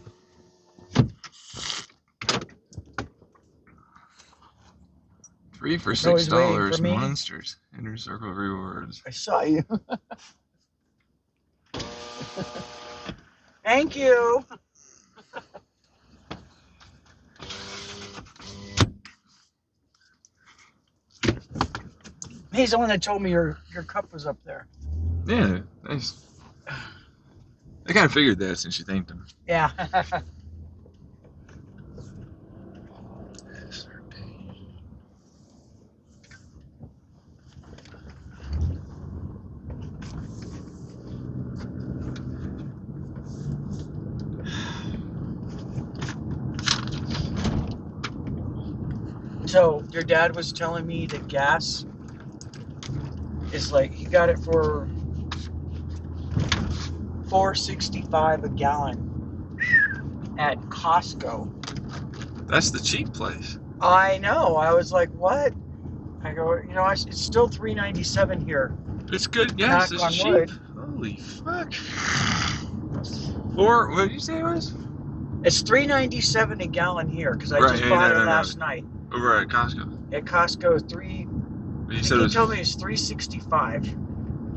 Free for No, he's waiting $6. for me. Monsters. Inner Circle rewards. I saw you. Thank you. He's the one that told me your cup was up there. Yeah, nice. I kind of figured that since you thanked him. Yeah. So your dad was telling me that gas is like, he got it for $4.65 a gallon at Costco. That's the cheap place. I know. I was like, what? I go, it's still $3.97 here. It's good gas. Knock It's on cheap. wood. Holy fuck. Or what did you say it was? It's $3.97 a gallon here because I Right, just yeah, bought no, it no. last night. Over at Costco. At Costco, You said it he was. told me it's $3.65.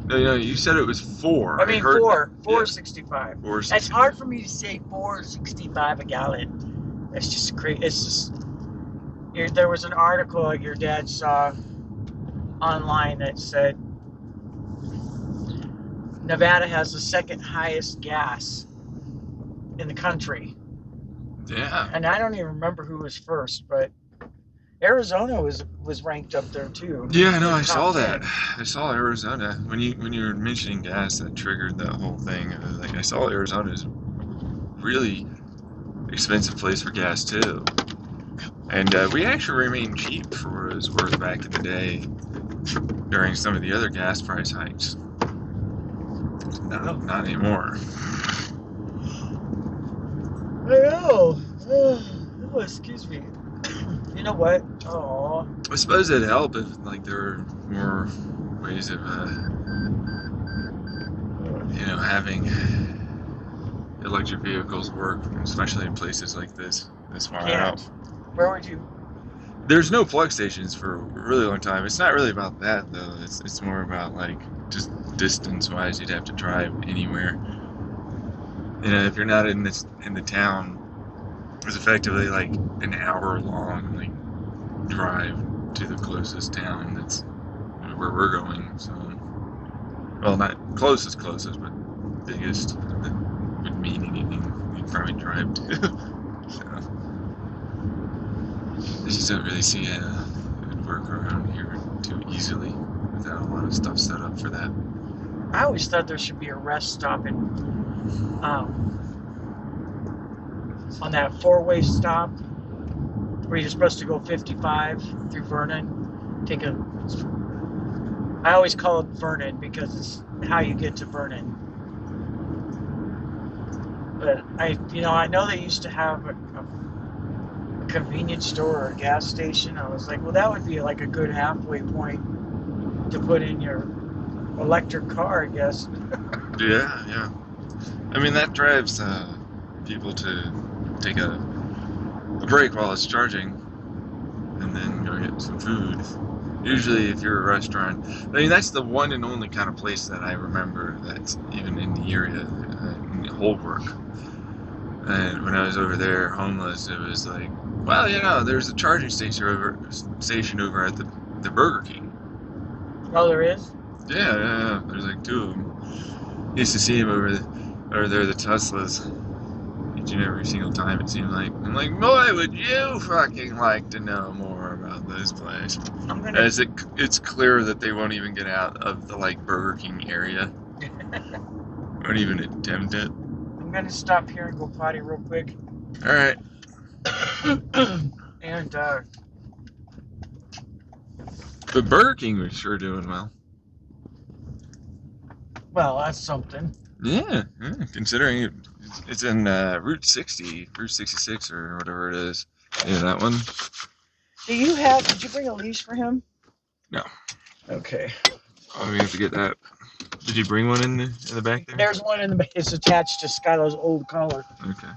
No, you said it was 4. I mean, heard that. $4.65. Yeah, That's hard for me to say $4.65 a gallon. It's just crazy. It's just There was an article your dad saw online that said Nevada has the second highest gas in the country. Yeah. And I don't even remember who was first, but Arizona was ranked up there too. Yeah, I know. In I the saw top that. 10. I saw Arizona when you were mentioning gas. That triggered that whole thing. I was like, I saw Arizona's really expensive place for gas too. And we actually remained cheap for what it was worth back in the day during some of the other gas price hikes. No, not anymore. I know. Oh, excuse me. You know what? Oh, I suppose it'd help if like there were more ways of having electric vehicles work, especially in places like this far out. can't. Where would you? There's no plug stations for a really long time. It's not really about that though. It's more about like just distance wise, you'd have to drive anywhere. If you're not in the town, it's effectively like an hour long like drive to the closest town that's where we're going. So, well, not closest, but biggest that would mean anything. We'd probably drive to. So, I just don't really see how it would work around here too easily without a lot of stuff set up for that. I always thought there should be a rest stop on that four-way stop where you're supposed to go 55 through Vernon. I always call it Vernon because it's how you get to Vernon. But I know they used to have a convenience store or a gas station. I was like, well, that would be like a good halfway point to put in your electric car, I guess. Yeah. I mean, that drives people to take a break while it's charging and then go get some food. Usually, if you're a restaurant, I mean, that's the one and only kind of place that I remember that's even in the area, in Holbrook. And when I was over there homeless, it was like, well, there's a charging station over at the Burger King. Oh, there is? Yeah. There's like two of them. Used to see them over there, the Teslas. Each and every single time it seemed like. I'm like, boy, would you fucking like to know more about this place? As it's clear that they won't even get out of the like Burger King area. Won't even attempt it. I'm gonna stop here and go potty real quick. All right. And But Burger King was sure doing well. well, that's something. Yeah, considering it's in Route 60, Route 66 or whatever it is. Yeah, that one. Did you bring a leash for him? No. Okay. Oh, we have to get that. Did you bring one in the back there? There's one in the back. It's attached to Skylar's old collar. Okay.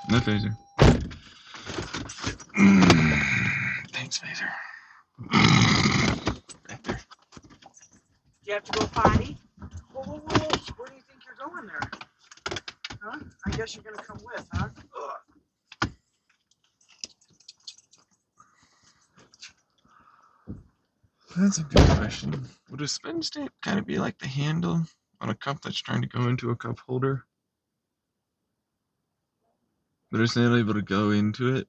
No phaser. Thanks, phaser. Right there. Do you have to go potty? Whoa. Where do you think you're going there? Huh? I guess you're gonna come with, huh? That's a good question. Would a spin state kind of be like the handle on a cup that's trying to go into a cup holder? But it's not able to go into it?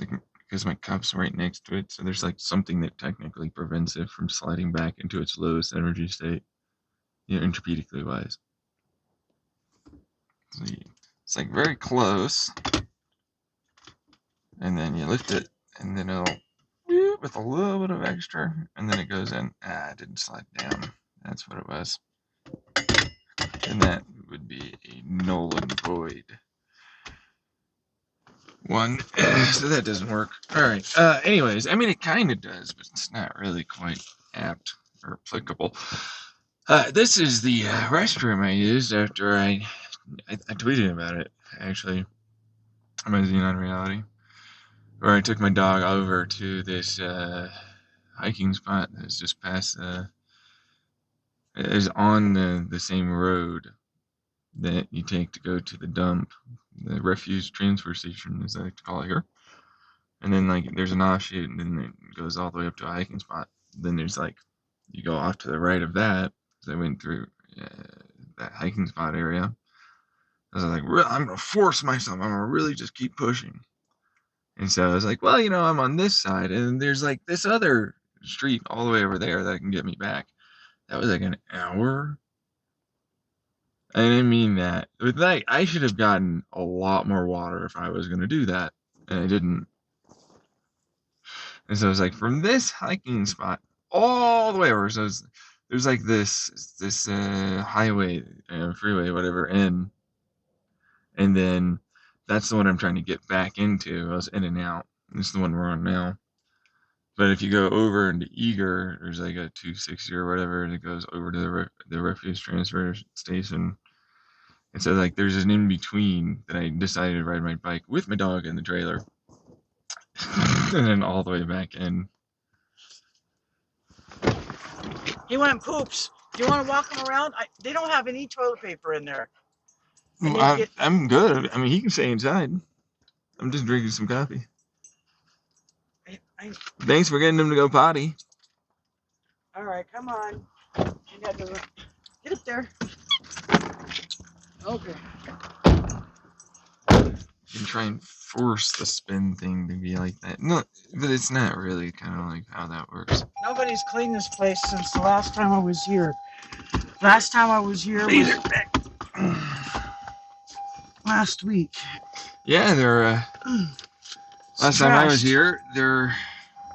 Like, because my cup's right next to it, so there's like something that technically prevents it from sliding back into its lowest energy state, intrapedically wise. So it's like very close, and then you lift it, and then it'll with a little bit of extra, and then it goes in. It didn't slide down. That's what it was. And that would be a null and void one. So that doesn't work. All right. Anyways, I mean, it kind of does, but it's not really quite apt or applicable. This is the restroom I used after I tweeted about it, actually, on my Xenon Reality, where I took my dog over to this hiking spot that's just past is on the same road that you take to go to the dump the refuse transfer station, as I like to call it here. And then like there's an offshoot, and then it goes all the way up to a hiking spot. Then there's like you go off to the right of that. So I went through that hiking spot area. I was like, I'm gonna force myself. I'm gonna really just keep pushing. And so I was like, well, I'm on this side, and there's like this other street all the way over there that can get me back. That was like an hour. I didn't mean that. With that, I should have gotten a lot more water if I was gonna do that, and I didn't. And so it was like from this hiking spot all the way over. So there's like this highway, freeway, whatever, and then that's the one I'm trying to get back into. I was in and out. This is the one we're on now. But if you go over into Eager, there's like a 260 or whatever, and it goes over to the refuse transfer station. And so like there's an in between that I decided to ride my bike with my dog in the trailer. And then all the way back in. He went and poops. Do you want to walk him around? They don't have any toilet paper in there. I'm good. I mean, he can stay inside. I'm just drinking some coffee. Thanks for getting him to go potty. All right, come on. You got to get up there. Okay. You can try and force the spin thing to be like that. No, but it's not really kind of like how that works. Nobody's cleaned this place since the last time I was here. Last time I was here was last week. Yeah, last time I was here,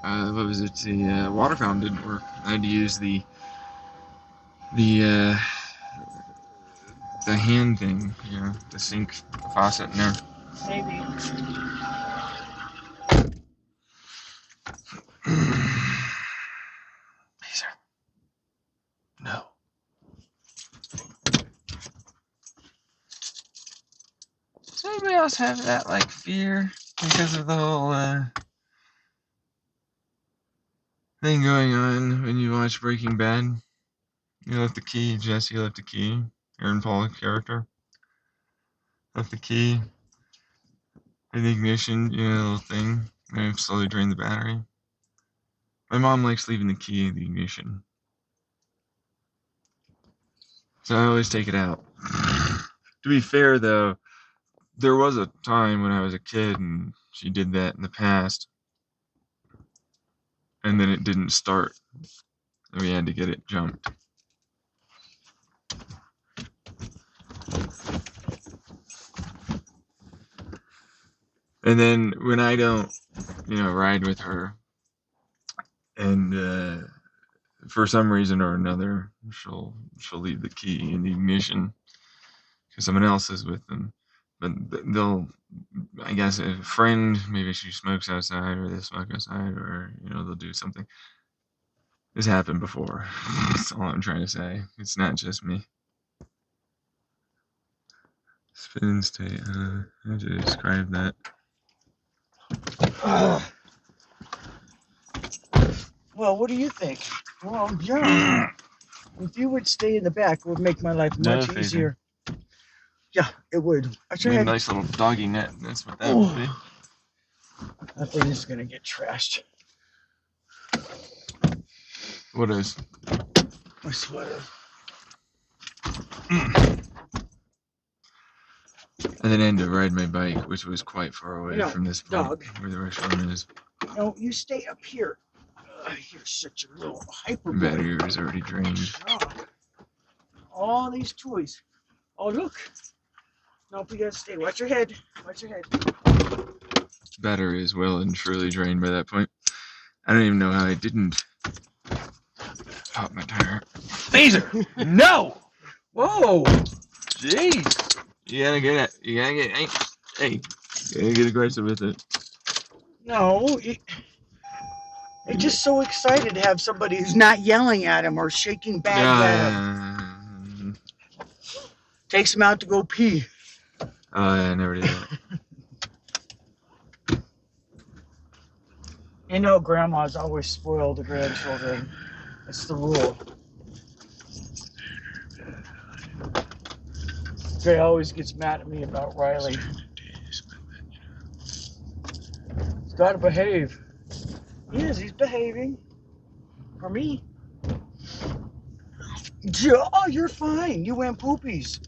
what was it? The water fountain didn't work. I had to use the hand thing, the sink faucet in there. Maybe. Laser. No. Does anybody else have that like fear because of the whole thing going on when you watch Breaking Bad? You left the key, Jesse left the key. Aaron Paul character left the key in the ignition, little thing, and slowly drained the battery. My mom likes leaving the key in the ignition, so I always take it out. To be fair, though, there was a time when I was a kid and she did that in the past, and then it didn't start, and we had to get it jumped. And then when I don't, ride with her, and for some reason or another, she'll leave the key in the ignition because someone else is with them. But they'll, I guess, a friend, maybe she smokes outside or they smoke outside, or they'll do something. This happened before. That's all I'm trying to say. It's not just me. Spin state. How to describe that? Well, what do you think? Well, yeah. If you would stay in the back, it would make my life much easier. Yeah, it would. A nice little doggy net. That's what that would be. That thing is gonna get trashed. What is? My sweater. And then I had to ride my bike, which was quite far away from this point where the restaurant is. No, you stay up here. You're such a little hyper. Battery is already drained. Oh. All these toys. Oh, look. Nope, you gotta stay. Watch your head. Watch your head. Battery is well and truly drained by that point. I don't even know how I didn't pop my tire. Laser! No! Whoa! Jeez! You gotta get it. Hey, you gotta get aggressive with it. No, it's just so excited to have somebody who's not yelling at him or shaking bags at him. Takes him out to go pee. Oh, yeah, I never did that. Grandmas always spoil the grandchildren. It's the rule. Jay always gets mad at me about Riley. gotta behave. He is. He's behaving. For me. Oh, you're fine. You went poopies.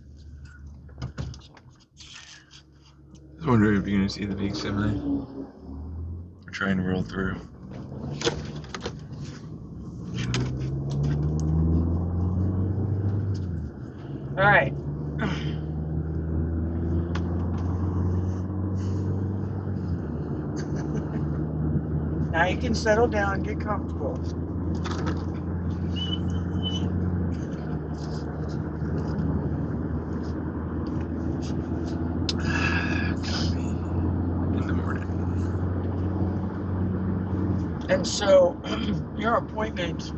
I was wondering if you're going to see the big semi. We're trying to roll through. All right. Now you can settle down and get comfortable. Coffee in the morning. And so, your appointment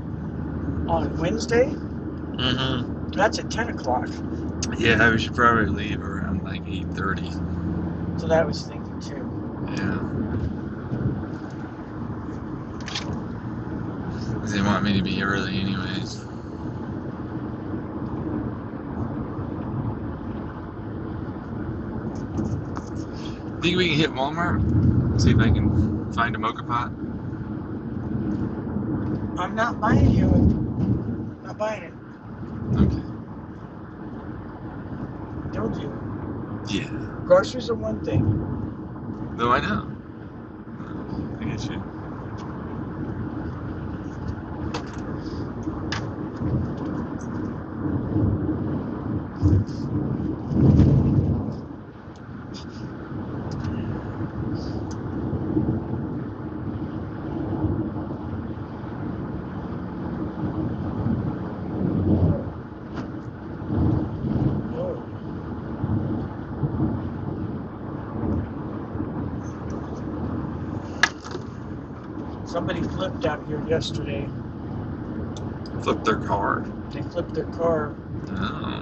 on Wednesday, Mm-hmm. that's at 10 o'clock. Yeah, we should probably leave around like 8:30. So that was thinking too. Yeah. They want me to be early anyways. Think we can hit Walmart? See if I can find a mocha pot? I'm not buying you. Not buying it. Okay. Told you. Yeah. Groceries are one thing. No, I know. I get you. Oh. Somebody flipped out here yesterday. Flip their car. They flipped their car Oh,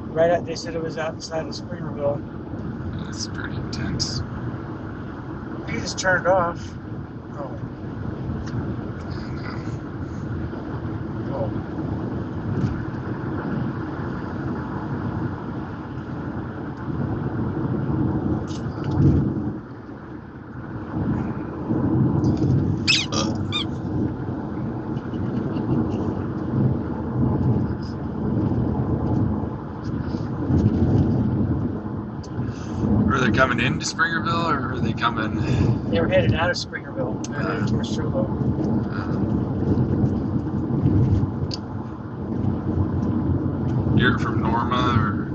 right at. They said it was outside of Springerville. that's pretty intense. He just turned it off. Oh. Oh. Are they coming into Springerville or are they coming? They were headed out of Springerville. They were headed towards Trumbo. You're from Norma or?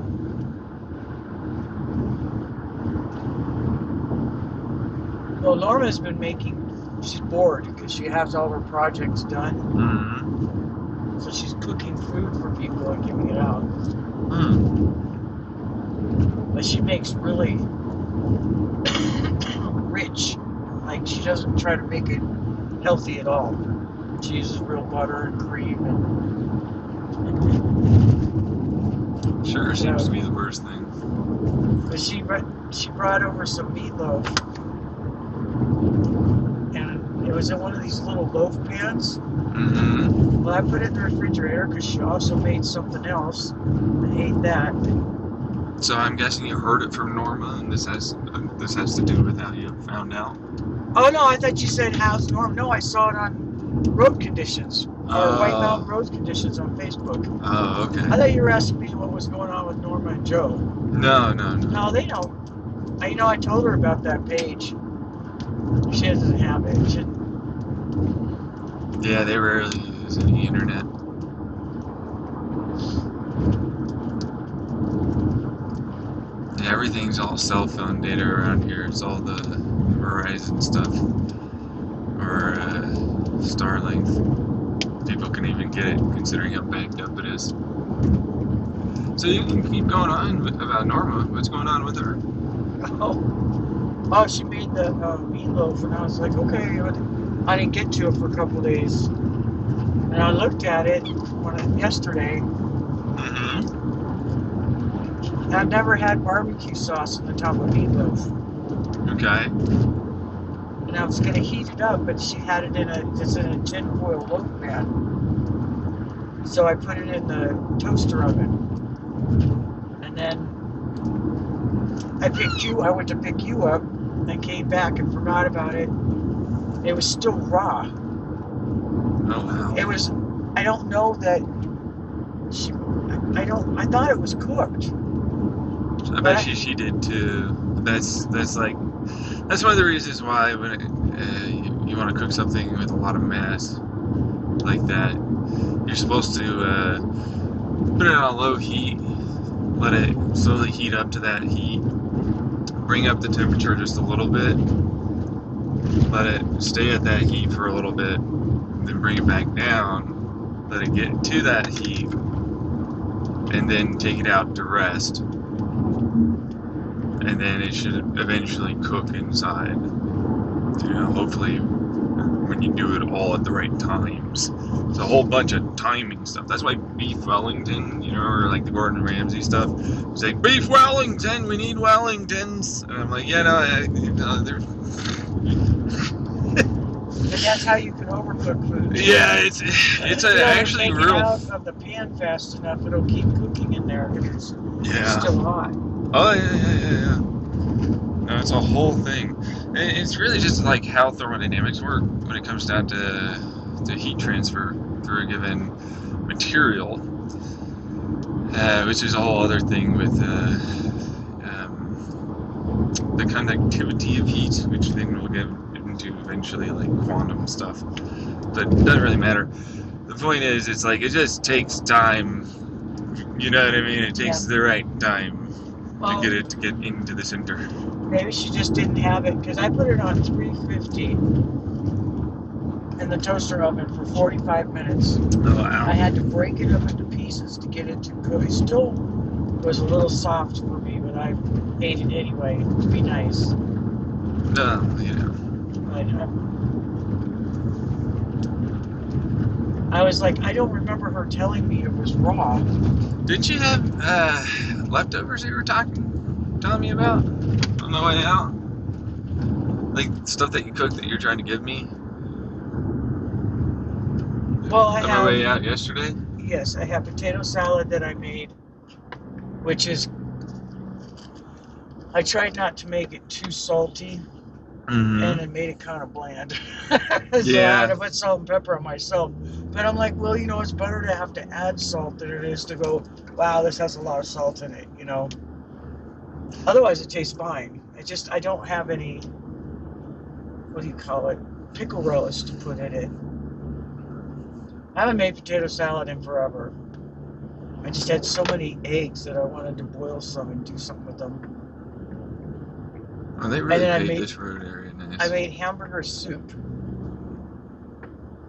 Well, Norma's been making. She's bored because she has all her projects done. Mm-hmm. So she's cooking food for people and giving it out. Hmm. But she makes really rich. Like, she doesn't try to make it healthy at all. She uses real butter and cream. Sure seems to be the worst thing. Because she brought over some meatloaf. And it was in one of these little loaf pans. Mm-hmm. Well, I put it in the refrigerator because she also made something else and ate that. So I'm guessing you heard it from Norma, and this has to do with how you found out. Oh, no, I thought you said how's Norm. No, I saw it on Road Conditions. Or White Mountain Road Conditions on Facebook. Oh, okay. I thought you were asking me what was going on with Norma and Joe. No. No, they don't. I told her about that page. She doesn't have it. Yeah, they rarely use any internet. Yeah, everything's all cell phone data around here. It's all the Verizon stuff or Starlink. People can even get it, considering how backed up it is. So you can keep going on about Norma. What's going on with her? Oh, she made the meatloaf, and I was like, okay. I didn't get to it for a couple of days. And I looked at it yesterday. Mm-hmm. I've never had barbecue sauce on the top of meatloaf. Okay. And I was going to heat it up, but she had it in a tin foil loaf pan. So I put it in the toaster oven. And then I went to pick you up and came back and forgot about it. It was still raw. Oh wow. It was. I don't know that she. I thought it was cooked. I bet she did too. That's like that's one of the reasons why when you want to cook something with a lot of mass like that, you're supposed to put it on low heat, let it slowly heat up to that heat, bring up the temperature just a little bit, let it stay at that heat for a little bit, then bring it back down, let it get to that heat, and then take it out to rest. And then it should eventually cook inside. Hopefully when you do it all at the right times. It's a whole bunch of timing stuff. That's why beef Wellington, or like the Gordon Ramsay stuff. It's like, beef Wellington, we need Wellingtons. And I'm like, yeah, no, they're... And that's how you can overcook food. Yeah, it's actually take real. It out of the pan fast enough, it'll keep cooking in there because it's still hot. Oh yeah. No, it's a whole thing. It's really just like how thermodynamics work when it comes down to heat transfer through a given material, which is a whole other thing with the conductivity of heat, which then we'll get into eventually, like quantum stuff. But it doesn't really matter. The point is, it's like it just takes time. You know what I mean? It takes the right time to get it to get into the center. Maybe she just didn't have it because I put it on 350 in the toaster oven for 45 minutes. Oh wow! I had to break it up into pieces to get it to cook. It still was a little soft for me, but I ate it anyway to be nice. No, But I was like, I don't remember her telling me it was raw. Didn't you have leftovers you were telling me about on the way out? Like stuff that you cooked that you're trying to give me? Well, on my way out yesterday? Yes, I have potato salad that I made, which is, I tried not to make it too salty, and it made it kind of bland. So I had to put salt and pepper on myself. But I'm like, well, it's better to have to add salt than it is to go, wow, this has a lot of salt in it, Otherwise, it tastes fine. I don't have any, what do you call it, pickle relish to put in it. I haven't made potato salad in forever. I just had so many eggs that I wanted to boil some and do something with them. Oh, they really made this road area nice. I made hamburger soup.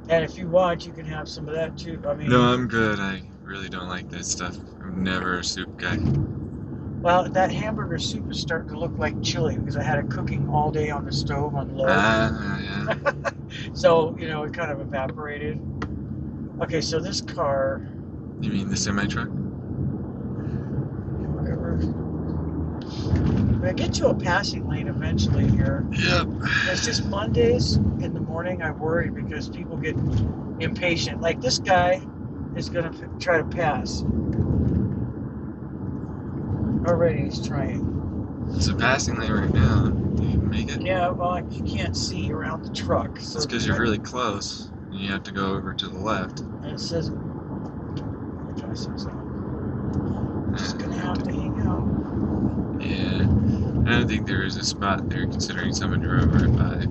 And if you want, you can have some of that too. No, I'm good. I really don't like that stuff. I'm never a soup guy. Well, that hamburger soup is starting to look like chili because I had it cooking all day on the stove on low. Yeah. So, it kind of evaporated. Okay, so this car... You mean the semi-truck? Whatever. But I get to a passing lane eventually here. Yep. It's just Mondays in the morning I worry because people get impatient. Like this guy is going to try to pass. Already he's trying. It's a passing lane right now. Do you make it? Yeah, well, you can't see around the truck. So it's because you're really close. You have to go over to the left. And it says, I'm just going to have to hang out. Yeah. I don't think there is a spot there considering someone drove right by.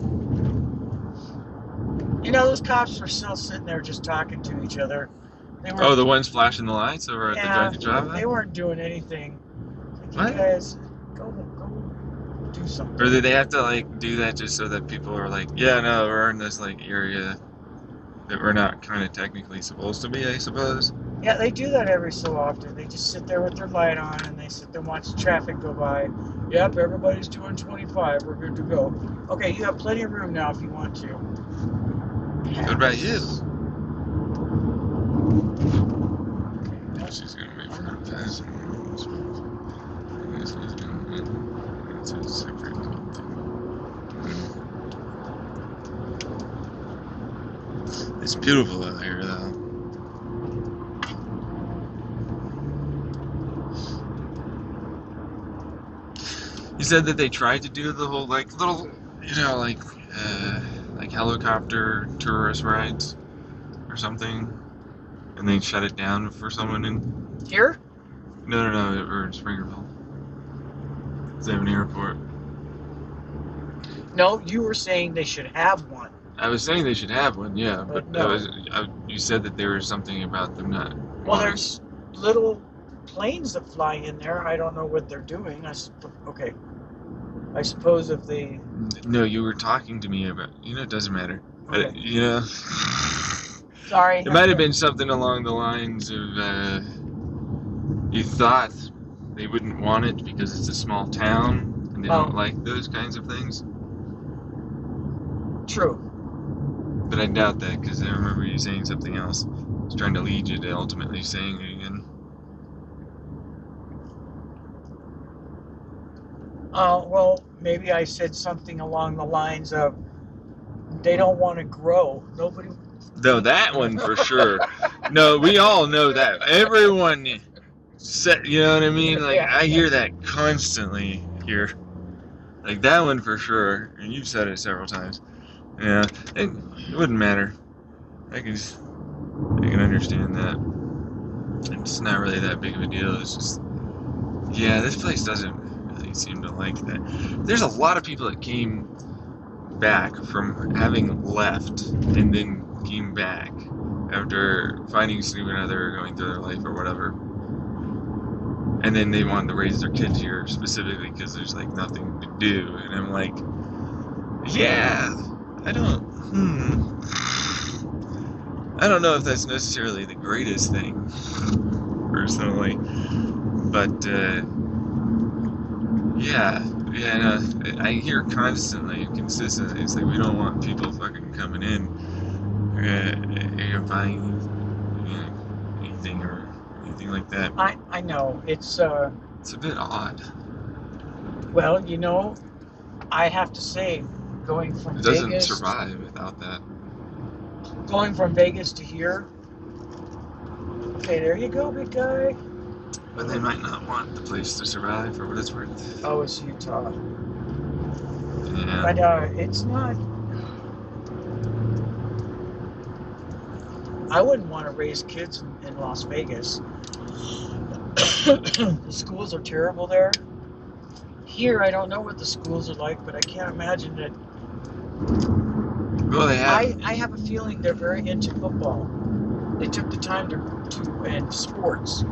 Those cops were still sitting there just talking to each other. Oh, the ones flashing the lights over at the drive-by? They weren't doing anything. What? You guys, go do something. Or did they have to do that just so that people are like, yeah, no, we're in this area that we're not kind of technically supposed to be, I suppose? Yeah, they do that every so often. They just sit there with their light on and they sit there and watch the traffic go by. Yep, everybody's doing 25. We're good to go. Okay, you have plenty of room now if you want to. What about you? Okay, she's gonna wait for her to pass. This one's gonna. It's a separate thing. It's beautiful out here, though. You said that they tried to do the whole little, like helicopter tourist rides or something, and they shut it down for someone in. Here? No, over in Springerville. They have an airport. No, you were saying they should have one. I was saying they should have one, yeah, but no. you said that there was something about them not. Well, there's little planes that fly in there. I don't know what they're doing. Okay. I suppose if they. No, you were talking to me about. It doesn't matter. Okay. Sorry. It might have been something along the lines of you thought they wouldn't want it because it's a small town and they don't like those kinds of things. True. But I doubt that because I remember you saying something else. I was trying to lead you to ultimately saying it again. Well, maybe I said something along the lines of they don't want to grow. Nobody. No, that one for sure. No, we all know that. Everyone said, you know what I mean? Like, Yeah. I hear that constantly here. Like, that one for sure. And you've said it several times. Yeah, it wouldn't matter. I can understand that. It's not really that big of a deal. It's just, yeah, this place doesn't really seem to like that. There's a lot of people that came back from having left and then came back after finding a significant other or going through their life or whatever. And then they wanted to raise their kids here specifically because there's like nothing to do. And I'm like, yeah, I don't know if that's necessarily the greatest thing, personally. But, no, I hear constantly, consistently, it's like we don't want people fucking coming in, buying anything or anything like that. I know. It's a bit odd. Well, I have to say, going from It doesn't Vegas, survive without that. going from Vegas to here. Okay, there you go, big guy. But they might not want the place to survive for what it's worth. Oh, it's Utah. Yeah. But it's not. I wouldn't want to raise kids in Las Vegas. The schools are terrible there. Here, I don't know what the schools are like, but I can't imagine that. Well, they have. I have a feeling they're very into football. They took the time to and sports.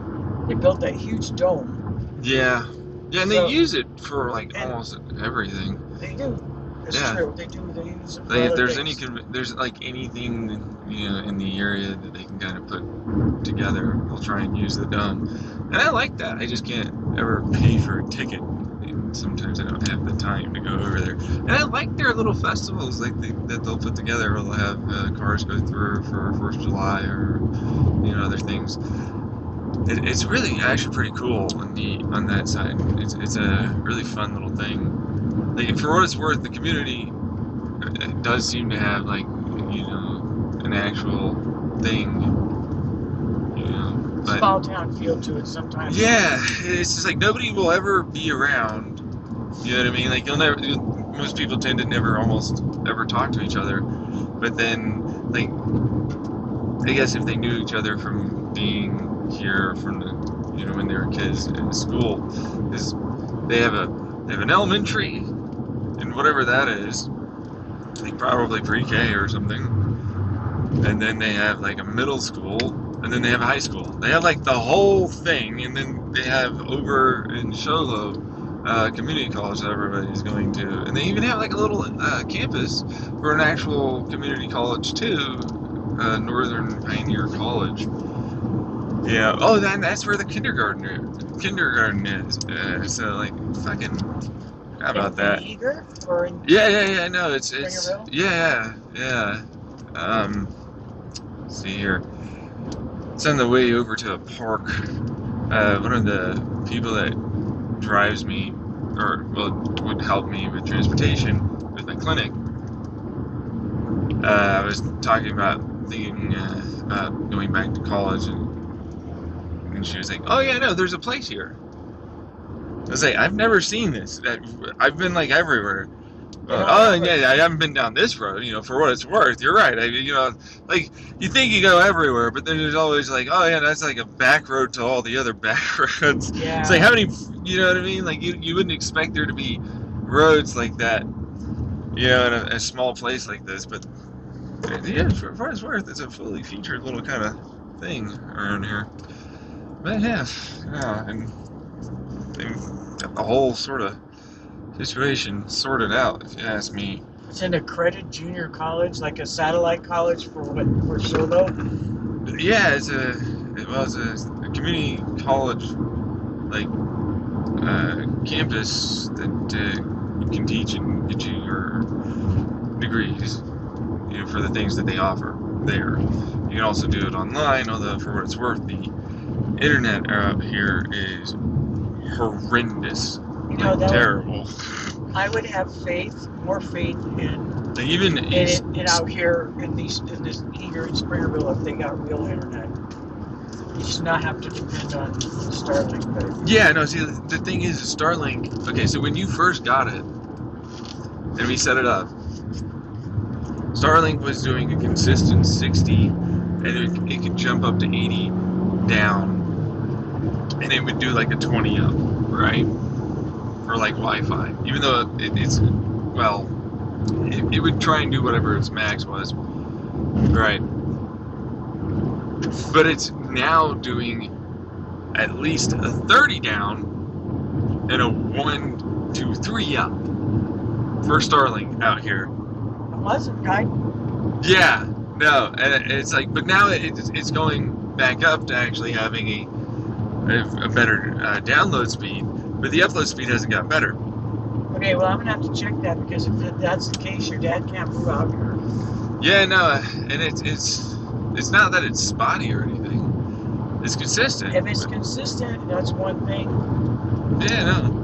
They built that huge dome. Yeah, and they use it for like almost everything. They do. It's true. They do. They use it for Like if other there's things. there's like anything in the area that they can kind of put together, they'll try and use the dome. And I like that. I just can't ever pay for a ticket. And sometimes I don't have the time to go over there. And I like their little festivals that they'll put together. They'll have cars go through for 1st of July or other things. It's really actually pretty cool on that side. It's a really fun little thing. Like, for what it's worth, the community does seem to have like an actual thing. But Small town feel to it sometimes. yeah, it's just like nobody will ever be around. You know what I mean? Like most people tend to never almost ever talk to each other. But then, like, I guess if they knew each other from being here from when they were kids in school, is they have an elementary and whatever that is, like probably pre-K or something, and then they have like a middle school, and then they have a high school. They have like the whole thing, and then they have over in Sholo community college that everybody's going to, and they even have like a little campus for an actual community college too, Northern Pioneer College. Yeah. Oh, that's where the kindergarten is. So like fucking. How about that? In Eager or in Yeah. No, it's Springerville? yeah. Let's see here. It's on the way over to a park. One of the people that drives me, would help me with transportation with my clinic. I was talking about thinking about going back to college, and she was like, "Oh yeah, no, there's a place here." I was like, "I've never seen this. I've been like everywhere, don't have yeah, I haven't been down this road. For what it's worth, you're right. Like you think you go everywhere, but then there's always like, oh yeah, that's like a back road to all the other back roads. Yeah. It's like how many, you know what I mean? Like you wouldn't expect there to be roads like that, in a small place like this. But yeah, for what it's worth, it's a fully featured little kind of thing around here. But yeah, and they got the whole sort of situation sorted out, if you ask me. It's an accredited junior college, like a satellite college for solo. Yeah, it's a community college, like campus that you can teach and get you your degrees, for the things that they offer there. You can also do it online, although for what it's worth, the internet out here is horrendous. Terrible. I would have more faith in Even out here in this here in Springerville if they got real internet. You should not have to depend on Starlink. But yeah, no. See, the thing is, Starlink. Okay, so when you first got it, and we set it up, Starlink was doing a consistent 60, and it could jump up to 80 down, and it would do like a 20 up, right? For like Wi-Fi, even though it would try and do whatever its max was, right? But it's now doing at least a 30 down and a 1, 2, 3 up for Starlink out here. it wasn't right. Yeah, no, and it's like, but now it's going back up to actually having a better download speed. But the upload speed hasn't got better. Okay, well, I'm going to have to check that because if that's the case, your dad can't move out here. Yeah, no, and it's not that it's spotty or anything. It's consistent. If it's consistent, that's one thing. Yeah, no.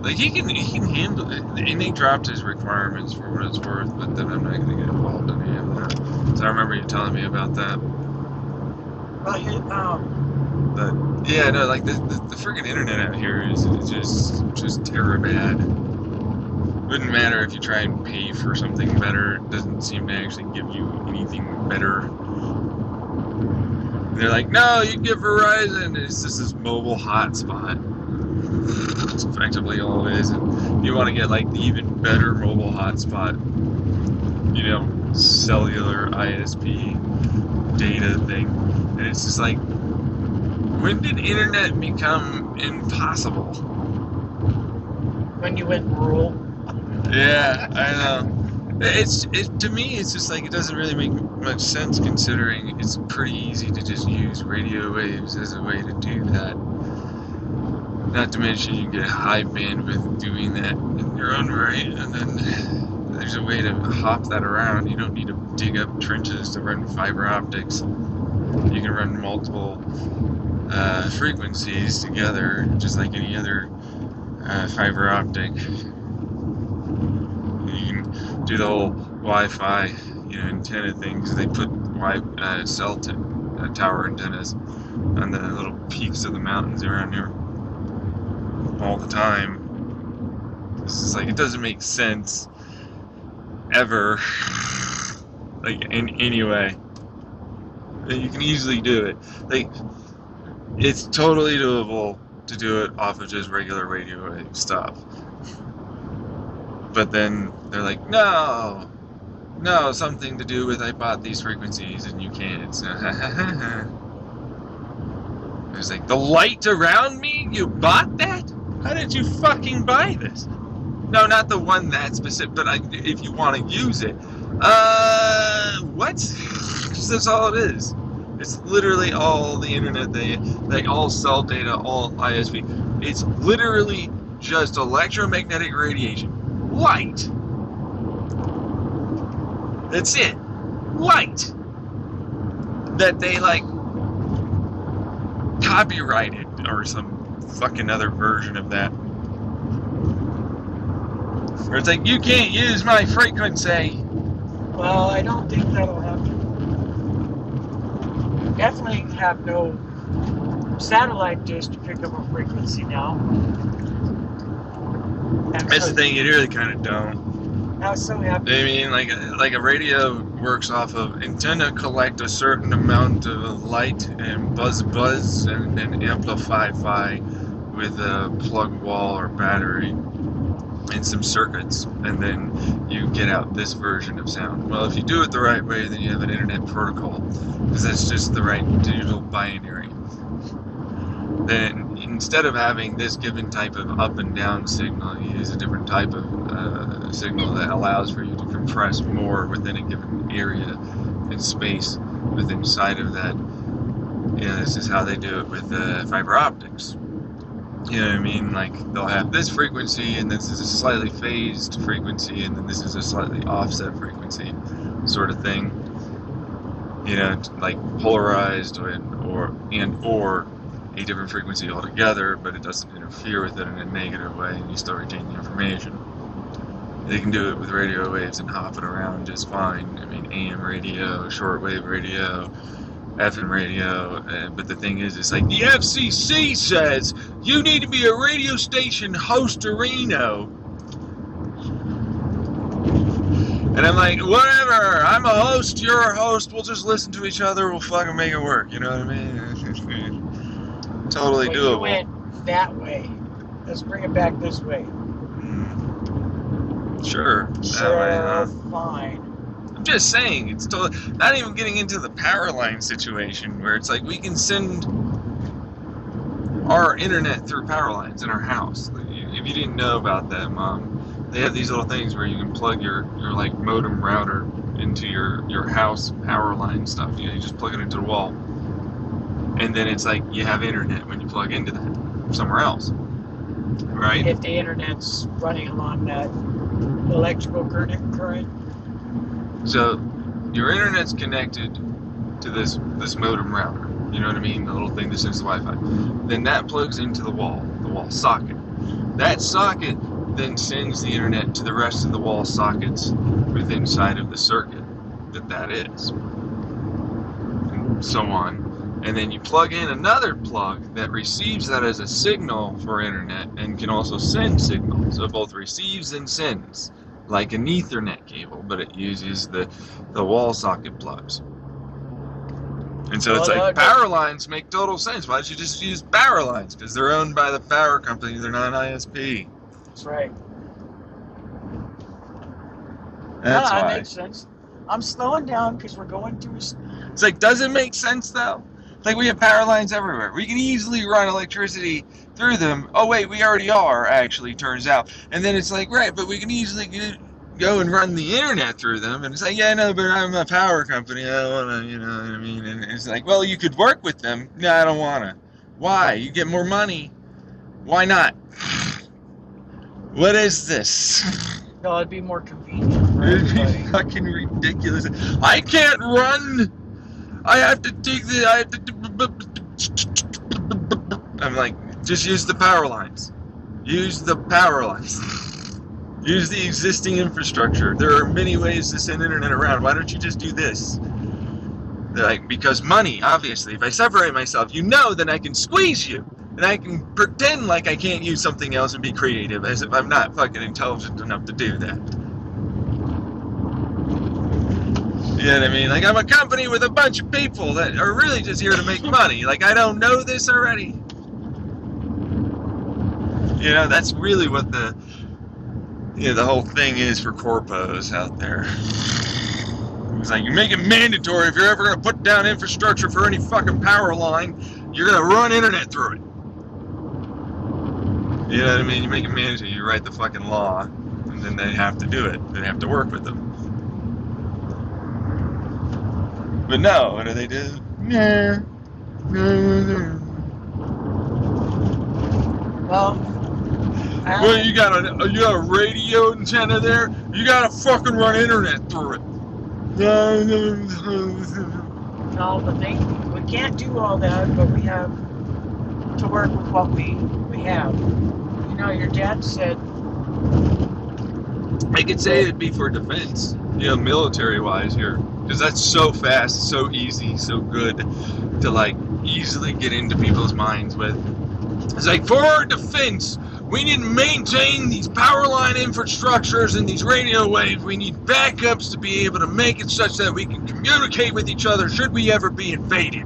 Like he can handle it. And he dropped his requirements for what it's worth, but then I'm not going to get involved in any of that. So I remember you telling me about that. But yeah, no, like the freaking internet out here is just terror bad. Wouldn't matter if you try and pay for something better; it doesn't seem to actually give you anything better. And they're like, no, you get Verizon. It's just this mobile hotspot. That's effectively all it is. And you want to get like the even better mobile hotspot, cellular ISP data thing, and it's just like. When did internet become impossible? When you went rural. Yeah, I know. To me, it's just like it doesn't really make much sense considering it's pretty easy to just use radio waves as a way to do that. Not to mention you get high bandwidth doing that in your own right, and then there's a way to hop that around. You don't need to dig up trenches to run fiber optics. You can run multiple frequencies together, just like any other fiber optic. You can do the whole Wi-Fi, antenna thing, because they put cell tower antennas on the little peaks of the mountains around here all the time. It's just like it doesn't make sense ever, like in any way. You can easily do it. Like. It's totally doable to do it off of just regular radio wave stuff. But then they're like, no, something to do with I bought these frequencies and you can't. So, it's like, the light around me? You bought that? How did you fucking buy this? No, not the one that specific, but if you want to use it. What? Because that's all it is. It's literally all the internet, they all cell data, all ISP. It's literally just electromagnetic radiation. Light. That's it. Light. That they copyrighted or some fucking other version of that. Where it's like, you can't use my frequency. Well, I don't think that'll happen. Definitely have no satellite dish to pick up a frequency now. That's the thing, you really kind of don't. I was so happy. I mean, like a radio works off of antenna collect a certain amount of light and buzz and then amplify with a plug wall or battery and some circuits, and then you get out this version of sound. Well, if you do it the right way, then you have an internet protocol, because that's just the right digital binary. Then instead of having this given type of up and down signal, you use a different type of signal that allows for you to compress more within a given area and space within inside of that. This is how they do it with fiber optics. You know what I mean? Like, they'll have this frequency, and this is a slightly phased frequency, and then this is a slightly offset frequency, sort of thing. Like polarized or a different frequency altogether, but it doesn't interfere with it in a negative way, and you still retain the information. They can do it with radio waves and hop it around just fine. I mean, AM radio, shortwave radio, FM radio, but the thing is, it's like the FCC says you need to be a radio station host-erino. And I'm like, whatever, I'm a host, you're a host, we'll just listen to each other, we'll fucking make it work, you know what I mean? Totally But doable. you went that way. Let's bring it back this way. Sure. That way, Sure, fine. I'm just saying, it's totally not even getting into the power line situation where it's like we can send our internet through power lines in our house. If you didn't know about that, Mom, they have these little things where you can plug your like modem router into your house power line stuff. You just plug it into the wall, and then it's like you have internet when you plug into that somewhere else, right? If the internet's running along that electrical current. So your internet's connected to this modem router. You know what I mean? The little thing that sends the Wi-Fi. Then that plugs into the wall socket. That socket then sends the internet to the rest of the wall sockets within inside of the circuit that is, and so on. And then you plug in another plug that receives that as a signal for internet and can also send signals. So it both receives and sends, like an Ethernet cable, but it uses the wall socket plugs. And so it's like power lines make total sense. Why don't you just use power lines? Because they're owned by the power company. They're not an ISP. That's right. That's that why. makes sense. I'm slowing down because we're going through. It's like, does it make sense though? Like, we have power lines everywhere. We can easily run electricity through them. Oh wait, we already are, actually, turns out. And then it's like, right, but we can easily go and run the internet through them. And it's like, yeah, no, but I'm a power company. I don't want to, you know what I mean? And it's like, well, you could work with them. No, I don't want to. Why? You get more money. Why not? What is this? No, it'd be more convenient for It'd be everybody. fucking ridiculous. I can't run. I have to take the. I'm like, just use the power lines. Use the power lines. Use the existing infrastructure. There are many ways to send internet around. Why don't you just do this? They're like, because money, obviously. If I separate myself, you know, then I can squeeze you. And I can pretend like I can't use something else and be creative, as if I'm not fucking intelligent enough to do that. You know what I mean? Like, I'm a company with a bunch of people that are really just here to make money. Like, I don't know this already. You know, that's really what the whole thing is for corpos out there. It's like, you make it mandatory if you're ever going to put down infrastructure for any fucking power line, you're going to run internet through it. You know what I mean? You make it mandatory, you write the fucking law, and then they have to do it. They have to work with them. But no, what do they do? Nah. Well, you got a radio antenna there. You gotta fucking run internet through it. No, but we can't do all that, but we have to work with what we have. You know, your dad said. I could say it'd be for defense, military-wise here, because that's so fast, so easy, so good to like easily get into people's minds with. It's like, for our defense, We need to maintain these power line infrastructures and these radio waves. We need backups to be able to make it such that we can communicate with each other should we ever be invaded.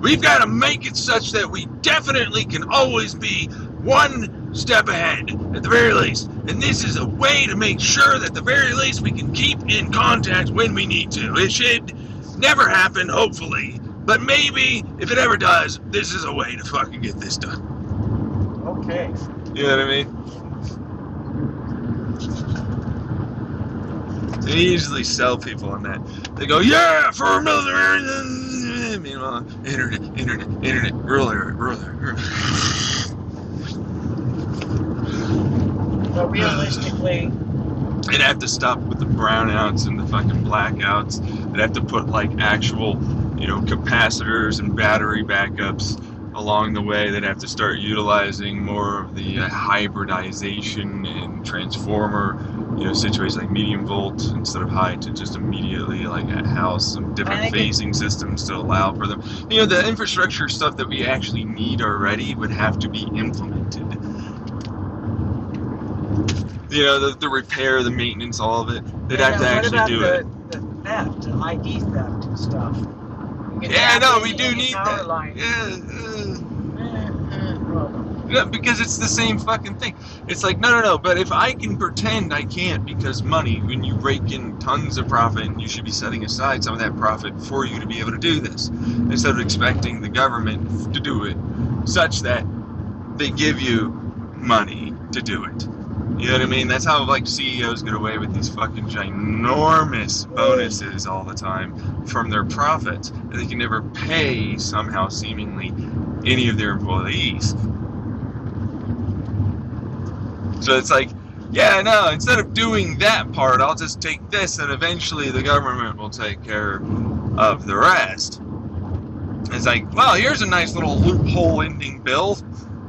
We've got to make it such that we definitely can always be one step ahead, at the very least. And this is a way to make sure that at the very least we can keep in contact when we need to. It should never happen, hopefully. But maybe, if it ever does, this is a way to fucking get this done. Okay. You know what I mean? They usually sell people on that. They go, yeah, for military. Meanwhile, internet, ruler. But realistically, They'd have to stop with the brownouts and the fucking blackouts. They'd have to put like actual, capacitors and battery backups along the way. They'd have to start utilizing more of the hybridization and transformer, situations like medium volt instead of high to just immediately like at house, some different phasing systems to allow for them. The infrastructure stuff that we actually need already would have to be implemented. The repair, the maintenance, all of it. They'd have to actually do it. The theft, the ID theft and stuff. Yeah, no, we do need that. Yeah, because it's the same fucking thing. It's like, no, but if I can pretend I can't because money, when you rake in tons of profit, you should be setting aside some of that profit for you to be able to do this, instead of expecting the government to do it, such that they give you money to do it. You know what I mean? That's how CEOs get away with these fucking ginormous bonuses all the time from their profits, and they can never pay somehow seemingly any of their employees. So it's like, yeah, no, instead of doing that part, I'll just take this, and eventually the government will take care of the rest. It's like, well, here's a nice little loophole ending bill.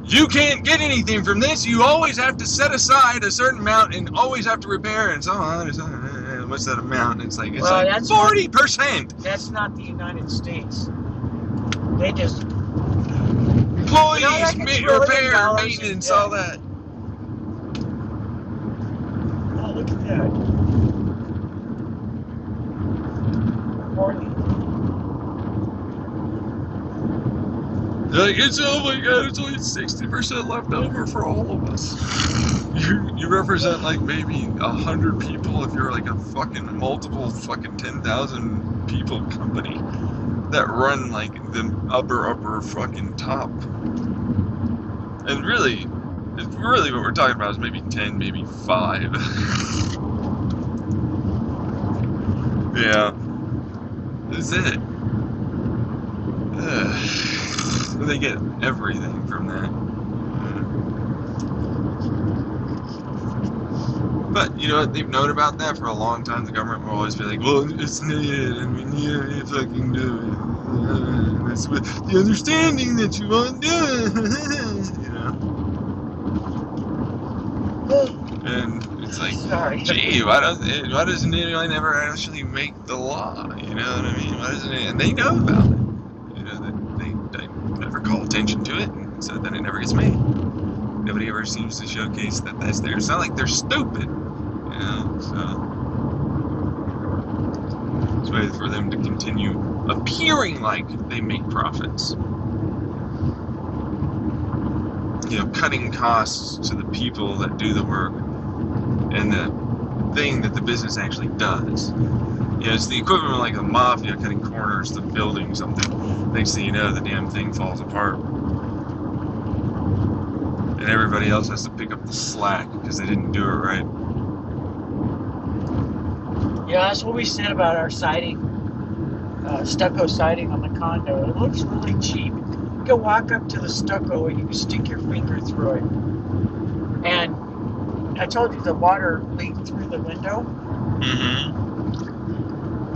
You can't get anything from this. You always have to set aside a certain amount and always have to repair and so on. What's that amount? It's like 40%. That's not the United States. They just employees, repair, maintenance, all that. Oh, look at that. 40. Like, oh my god, it's only 60% left over for all of us. You represent like maybe 100 people if you're like a fucking multiple fucking 10,000 people company that run like the upper fucking top. And really what we're talking about is maybe 10, maybe 5. Yeah. That's it. They get everything from that. But you know what? They've known about that for a long time. The government will always be like, well, it's needed, and we need to fucking do it. That's with the understanding that you won't do it. And it's like, gee, why doesn't anyone ever actually make the law? You know what I mean? Why doesn't it? And they know about it. They never call attention to it, and so then it never gets made. Nobody ever seems to showcase that that's there. It's not like they're stupid, so it's a way for them to continue appearing like they make profits. Cutting costs to the people that do the work and the thing that the business actually does. It's the equivalent of like a mafia cutting corners to building something. Next thing you know, the damn thing falls apart. And everybody else has to pick up the slack because they didn't do it right. Yeah, that's what we said about our siding, stucco siding on the condo. It looks really cheap. You can walk up to the stucco and you can stick your finger through it. And I told you the water leaked through the window. Mm-hmm.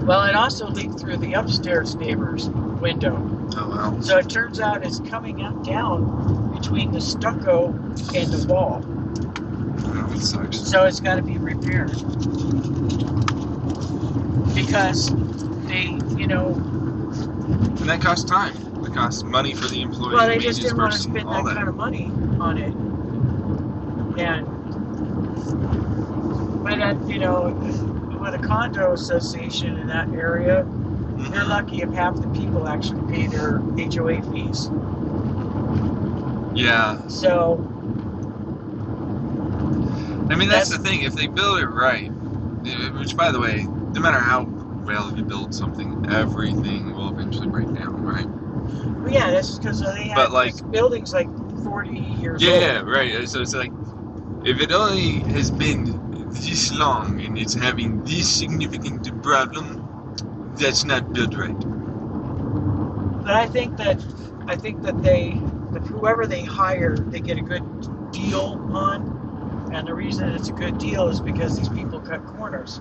Well, it also leaked through the upstairs neighbor's window. Oh, wow. So it turns out it's coming up down between the stucco and the wall. Oh, that sucks. So it's got to be repaired. Because they, And that costs time. It costs money for the employee. Well, they just didn't want to spend that kind of money on it. And but with a condo association in that area, they're lucky if half the people actually pay their HOA fees. Yeah. So, I mean, that's the thing. If they build it right, which, by the way, no matter how well you build something, everything will eventually break down, right? well, yeah, that's because they have this buildings like 40 years old. Yeah, right. So it's like, if it only has been this long and it's having this significant problem, that's not built right. But I think that whoever they hire, they get a good deal on. And the reason it's a good deal is because these people cut corners.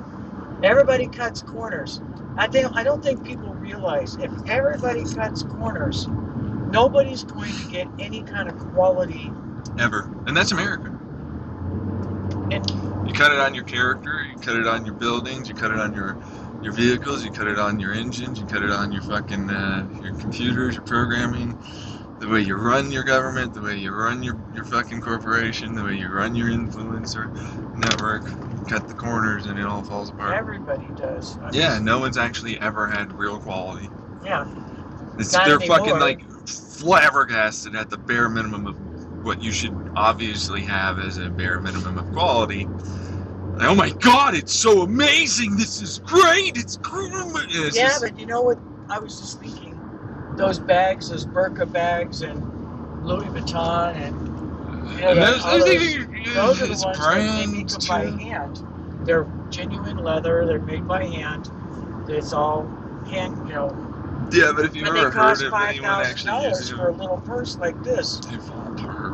Everybody cuts corners. I don't think people realize if everybody cuts corners, nobody's going to get any kind of quality ever. And that's America. And you cut it on your character, you cut it on your buildings, you cut it on your vehicles, you cut it on your engines, you cut it on your fucking your computers, your programming, the way you run your government, the way you run your fucking corporation, the way you run your influencer network. You cut the corners and it all falls apart. everybody does. Yeah, no one's actually ever had real quality. Yeah. They're fucking like flabbergasted at the bare minimum of what you should obviously have as a bare minimum of quality. Like, oh my god, it's so amazing! This is great! It's great! But you know what? I was just thinking, those bags, those Birka bags, and Louis Vuitton, and those are the ones that they make them by hand. They're genuine leather. They're made by hand. It's all hand, Yeah, but if you've ever heard of anyone actually using for a little purse like this, they fall apart.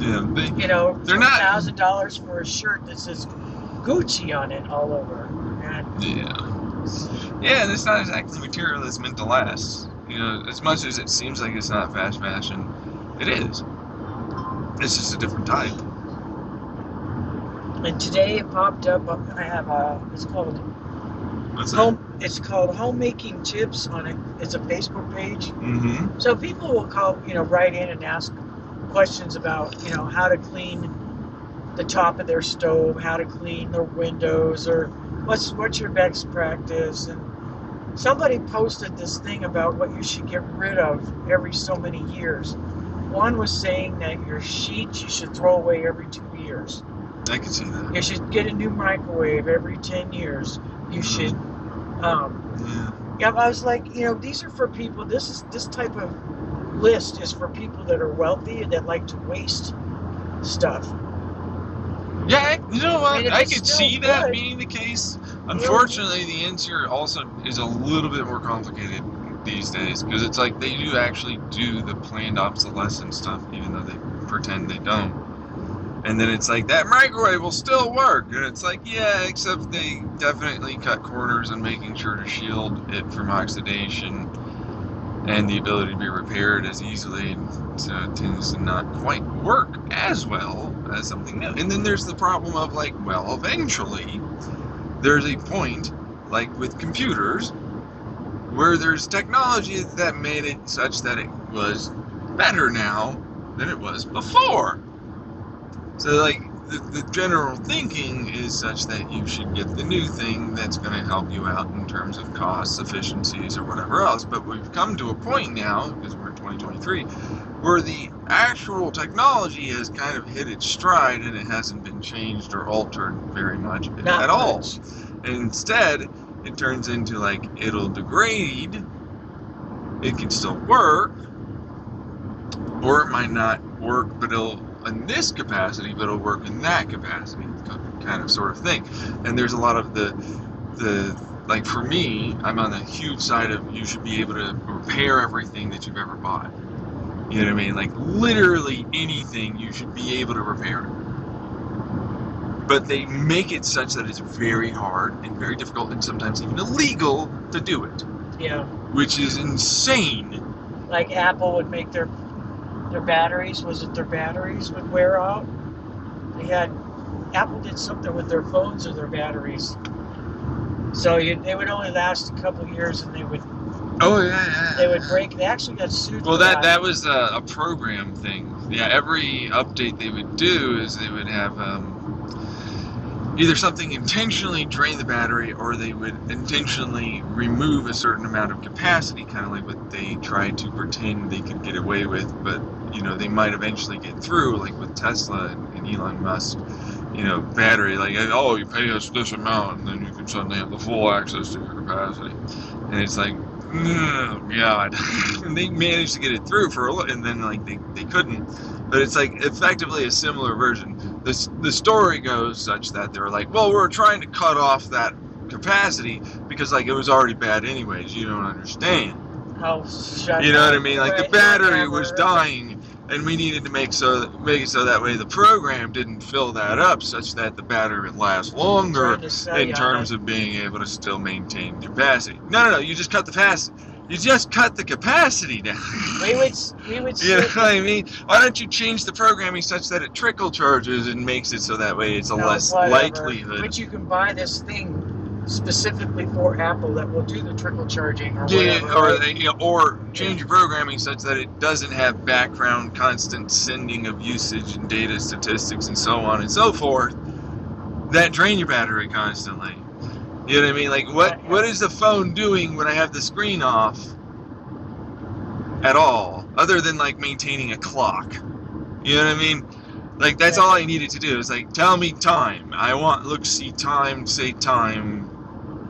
Yeah, they're not $1,000 for a shirt that says Gucci on it all over. And yeah, and it's not exactly material that's meant to last. As much as it seems like it's not fast fashion, it is. It's just a different type. And today it popped up. I have it's called What's that? It's called Homemaking Tips on it. It's a Facebook page. Mm-hmm. So people will call, write in and ask questions about, how to clean the top of their stove, how to clean their windows, or what's your best practice. And somebody posted this thing about what you should get rid of every so many years. One was saying that your sheets you should throw away every 2 years. I can see that. You should get a new microwave every 10 years. You should. I was like, these are for people. This type of list is for people that are wealthy and that like to waste stuff. Yeah, you know what? I could see that good. being the case. Unfortunately, the answer also is a little bit more complicated these days because it's like they do actually do the planned obsolescence stuff, even though they pretend they don't. And then it's like, that microwave will still work. And it's like, yeah, except they definitely cut corners on making sure to shield it from oxidation and the ability to be repaired as easily. So it tends to not quite work as well as something new. And then there's the problem of like, well, eventually there's a point, like with computers, where there's technology that made it such that it was better now than it was before. So, like, the general thinking is such that you should get the new thing that's going to help you out in terms of costs, efficiencies, or whatever else. But we've come to a point now, because we're in 2023, where the actual technology has kind of hit its stride and it hasn't been changed or altered very much at all. And instead, it turns into, like, it'll degrade, it can still work, or it might not work, but it'll in this capacity, but it'll work in that capacity, kind of sort of thing. And there's a lot of the like for me, I'm on the huge side of you should be able to repair everything that you've ever bought. You know what I mean? Like literally anything you should be able to repair. But they make it such that it's very hard and very difficult and sometimes even illegal to do it. Yeah. Which is insane. Like Apple would make their batteries, their batteries would wear out? Apple did something with their phones or their batteries. So they would only last a couple years and they would Oh yeah. They would break. They actually got sued Well, for that. that was a program thing. Yeah, every update they would do is they would have either something intentionally drain the battery, or they would intentionally remove a certain amount of capacity, kind of like what they tried to pretend they could get away with, but they might eventually get through, like with Tesla and Elon Musk. Battery, like, oh, you pay us this amount and then you can suddenly have the full access to your capacity. And it's like, oh God. And they managed to get it through for a little, and then like they couldn't. But it's like effectively a similar version. The story goes such that they were like, well, we're trying to cut off that capacity because like it was already bad anyways. You don't understand. How shut You know what I down. mean? Like the Right, battery was whatever. dying, and we needed to make it so that way the program didn't fill that up, such that the battery would last longer Trying to sell you in on terms it. of being able to still maintain capacity. No, you just cut the capacity. You just cut the capacity down. We would You know sit. what I mean? Why don't you change the programming such that it trickle charges and makes it so that way it's a less whatever. likelihood. But you can buy this thing specifically for Apple that will do the trickle charging or Yeah, whatever. or change your programming such that it doesn't have background constant sending of usage and data statistics and so on and so forth that drain your battery constantly. You know what I mean? Like what is the phone doing when I have the screen off at all, other than like maintaining a clock? You know what I mean? Like that's all I needed to do. It's like, tell me time. I want see time, say time.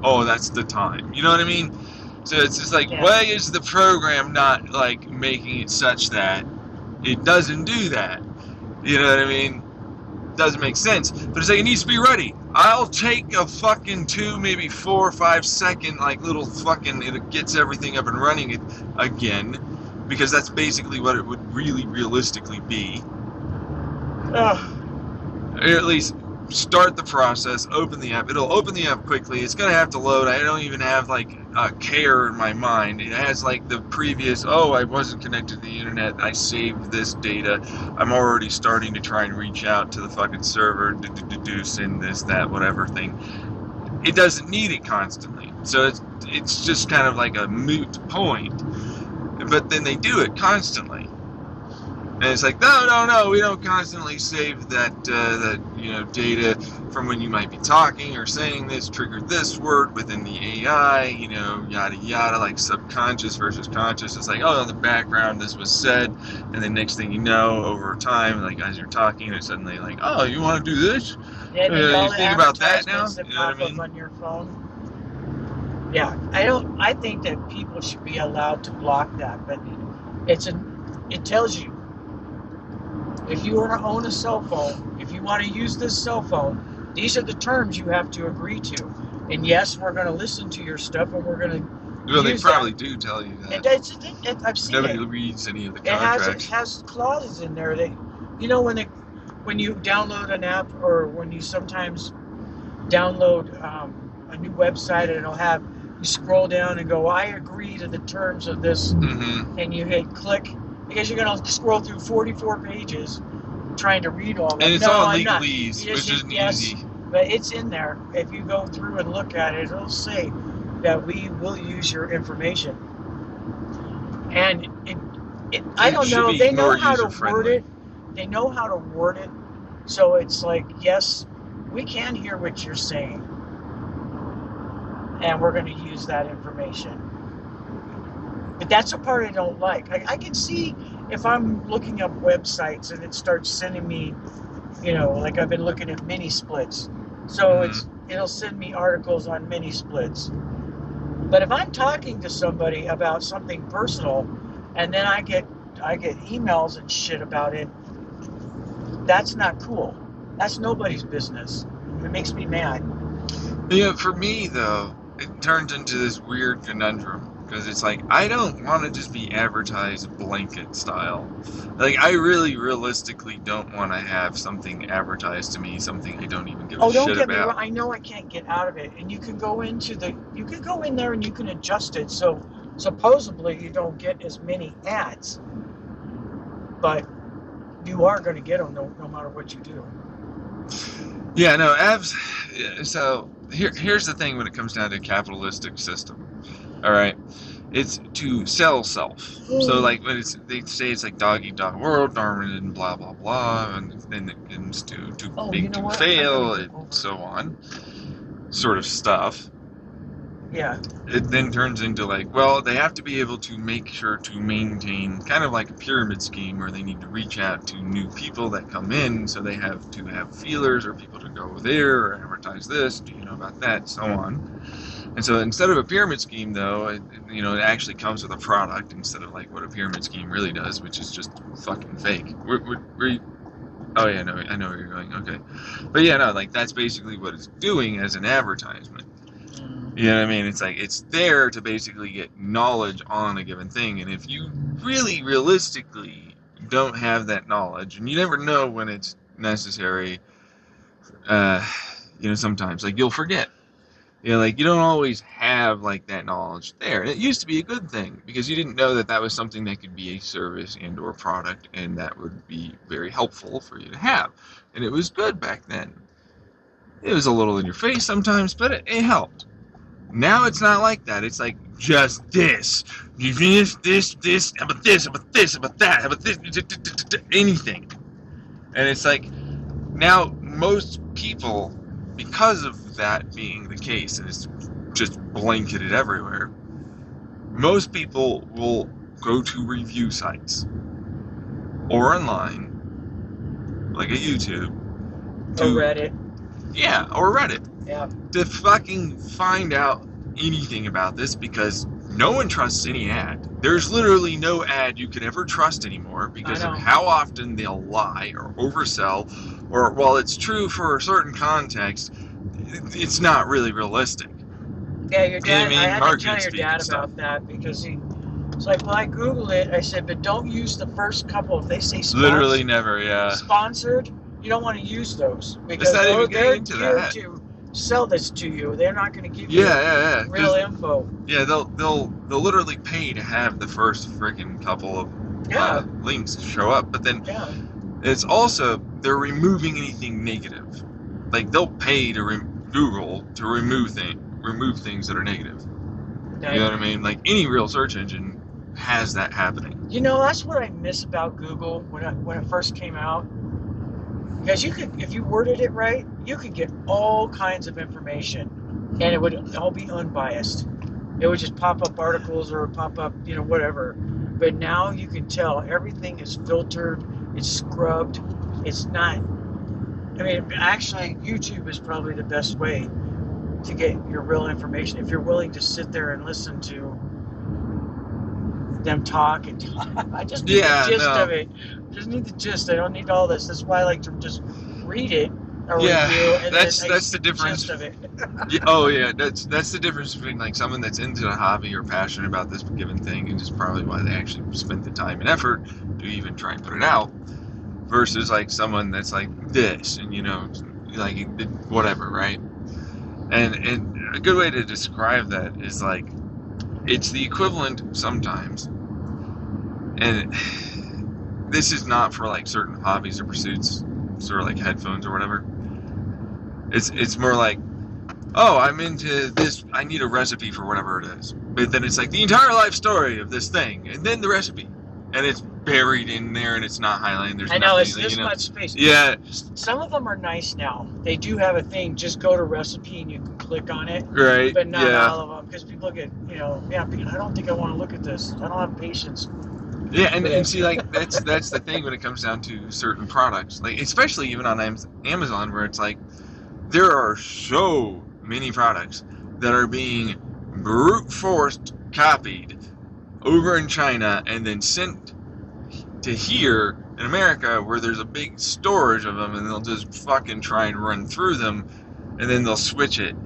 Oh, that's the time. You know what I mean? So it's just like, why is the program not like making it such that it doesn't do that? You know what I mean? Doesn't make sense. But it's like, it needs to be ready. I'll take a fucking 2, maybe 4 or 5 second like little fucking, it gets everything up and running again, because that's basically what it would really realistically be. Or at least start the process, open the app. It'll open the app quickly. It's gonna have to load. I don't even have like a care in my mind. It has like the previous, oh, I wasn't connected to the internet, I saved this data, I'm already starting to try and reach out to the fucking server, send this, that, whatever thing. It doesn't need it constantly. So it's just kind of like a moot point. But then they do it constantly. And it's like, no, we don't constantly save that data from when you might be talking or saying this, triggered this word within the AI, yada yada, like subconscious versus conscious. It's like, oh, in the background this was said, and then next thing you know, over time, like as you're talking, it's suddenly like, oh, you want to do this? You think about that now? That You know what I pop mean? up on your phone. Yeah, I think that people should be allowed to block that, but it tells you, if you want to own a cell phone, if you want to use this cell phone, these are the terms you have to agree to. And yes, we're going to listen to your stuff, and we're going to. Well, they probably do tell you that. I've seen Nobody it. reads any of the contracts. It has clauses in there that, when you download an app, or when you sometimes download a new website, and it'll have, you scroll down and go, I agree to the terms of this, and you hit click, because you're going to scroll through 44 pages trying to read all that. And it's all legalese, which isn't easy. But it's in there. If you go through and look at it, it'll say that we will use your information. And I don't know. They know how to word it. They know how to word it. So it's like, yes, we can hear what you're saying, and we're going to use that information. But that's the part I don't like. I can see if I'm looking up websites and it starts sending me, like I've been looking at mini splits. So it'll send me articles on mini splits. But if I'm talking to somebody about something personal, and then I get emails and shit about it, that's not cool. That's nobody's business. It makes me mad. Yeah, for me though, it turns into this weird conundrum. Because it's like, I don't want to just be advertised blanket style. Like, I really realistically don't want to have something advertised to me, something I don't even give a shit about. Oh, don't get me wrong. I know I can't get out of it. And you can go in there and you can adjust it. So supposedly you don't get as many ads. But you are going to get them no matter what you do. Yeah, no, ads. So here's the thing when it comes down to a capitalistic system. All right. It's to sell self. So like when they say it's like dog eat dog world, Darwin and blah blah blah, and then it begins to Oh, big you know to what? fail I gotta and get over. so on, sort of stuff. Yeah. It then turns into like, well, they have to be able to make sure to maintain kind of like a pyramid scheme where they need to reach out to new people that come in, so they have to have feelers or people to go there or advertise this, do you know about that, so on. And so instead of a pyramid scheme, though, it actually comes with a product instead of like what a pyramid scheme really does, which is just fucking fake. Oh yeah, no, I know where you're going. Okay, but yeah, no, like that's basically what it's doing as an advertisement. You know what I mean? It's like it's there to basically get knowledge on a given thing, and if you really realistically don't have that knowledge, and you never know when it's necessary, sometimes like you'll forget. Like you don't always have like that knowledge there. And it used to be a good thing because you didn't know that that was something that could be a service and or product, and that would be very helpful for you to have. And it was good back then. It was a little in your face sometimes, but it helped. Now it's not like that. It's like just this, how about this, how about this, how about that, how about this, anything. And it's like now most people, because of that being the case, and it's just blanketed everywhere, most people will go to review sites or online, like a YouTube, Or Reddit. Yeah, or Reddit. Yeah. To fucking find out anything about this, because no one trusts any ad. There's literally no ad you could ever trust anymore because of how often they'll lie or oversell, or while it's true for a certain context, it's not really realistic. Yeah, your dad. I mean, I had to market tell your speak dad and stuff. about that because it's like, well, I Googled it. I said, but don't use the first couple. If they say Literally never, yeah. sponsored, you don't want to use those because It's not even they're getting into geared that. to sell this to you. They're not going to give you Yeah. real info. Yeah, they'll literally pay to have the first freaking couple of links show up, but then it's also they're removing anything negative. Like they'll pay to Google to remove things that are negative. Okay. You know what I mean? Like any real search engine has that happening. You know, that's what I miss about Google when it first came out. Because you could, if you worded it right, you could get all kinds of information, and it would all be unbiased. It would just pop up articles or pop up, whatever. But now you can tell everything is filtered, it's scrubbed, it's not. I mean, actually, YouTube is probably the best way to get your real information if you're willing to sit there and listen to them talk and talk. I just need the gist of it. Just need the gist. I don't need all this. That's why I like to just read it or review, and that's the difference. Gist of it. That's the difference between like someone that's into a hobby or passionate about this given thing, and is probably why they actually spent the time and effort to even try and put it out, versus like someone that's like this and like whatever, right? And a good way to describe that is like it's the equivalent sometimes, and this is not for like certain hobbies or pursuits, sort of like headphones or whatever. It's more like, oh, I'm into this, I need a recipe for whatever it is. But then it's like the entire life story of this thing, and then the recipe. And it's buried in there, and it's not highlighted. There's it's this much space. Yeah. Some of them are nice now. They do have a thing, just go to recipe and you can click on it. Right. But not all of them, because people get, I don't think I want to look at this. I don't have patience. Yeah, and see, like, that's the thing when it comes down to certain products. Like, especially even on Amazon, where it's like, there are so many products that are being brute forced copied over in China and then sent to here in America, where there's a big storage of them, and they'll just fucking try and run through them, and then they'll switch it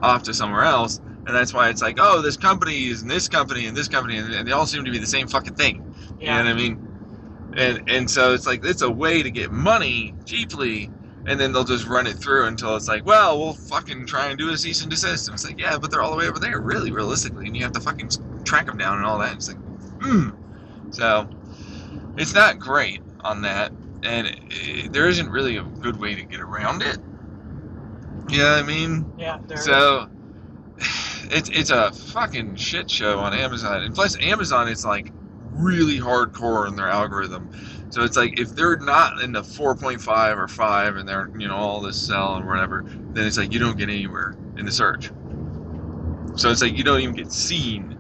off to somewhere else. And that's why it's like, oh, this company is in this company and this company, and they all seem to be the same fucking thing. Yeah. You know what I mean? And so it's like, it's a way to get money cheaply, and then they'll just run it through until it's like, well, we'll fucking try and do a cease and desist. And it's like, yeah, but they're all the way over there, really, realistically, and you have to fucking track them down and all that. It's like, So, it's not great on that, and there isn't really a good way to get around it. You know what I mean? Yeah. So, it's a fucking shit show on Amazon. And plus, Amazon is like really hardcore in their algorithm. So it's like if they're not in the 4.5 or 5 and they're, all this sell and whatever, then it's like you don't get anywhere in the search. So it's like you don't even get seen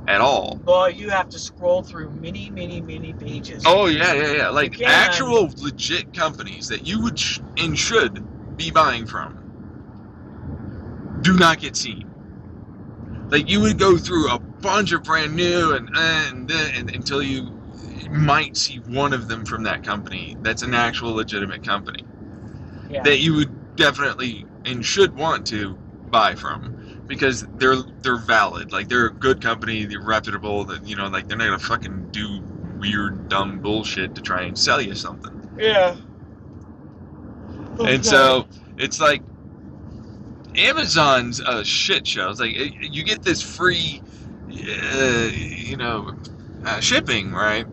at all. Well, you have to scroll through many pages. Oh yeah. Like Again, actual legit companies that you would and should be buying from do not get seen. Like you would go through a bunch of brand new and until you might see one of them from that company that's an actual legitimate company that you would definitely and should want to buy from, because they're valid. Like they're a good company, they're reputable, that like they're not gonna fucking do weird dumb bullshit to try and sell you something. Yeah. And so it's like Amazon's a shit show. It's like you get this free shipping, right?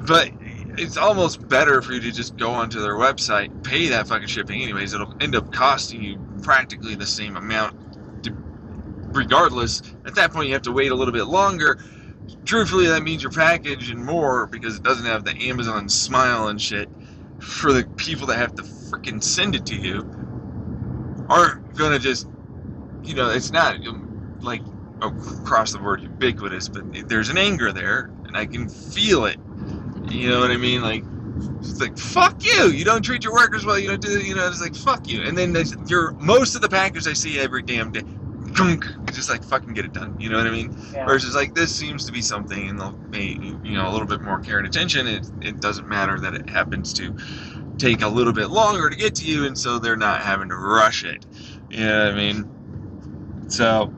But it's almost better for you to just go onto their website, pay that fucking shipping anyways. It'll end up costing you practically the same amount regardless. At that point you have to wait a little bit longer. Truthfully, that means your package and more, because it doesn't have the Amazon smile and shit, for the people that have to freaking send it to you aren't gonna just, it's not like across the board ubiquitous, but there's an anger there and I can feel it. You know what I mean? Like, it's like, fuck you! You don't treat your workers well, you don't do, it's like, fuck you. And then most of the packers I see every damn day, just like, fucking get it done. You know what I mean? Yeah. Versus like, this seems to be something, and they'll pay, a little bit more care and attention. It doesn't matter that it happens to take a little bit longer to get to you, and so they're not having to rush it. You know what I mean? So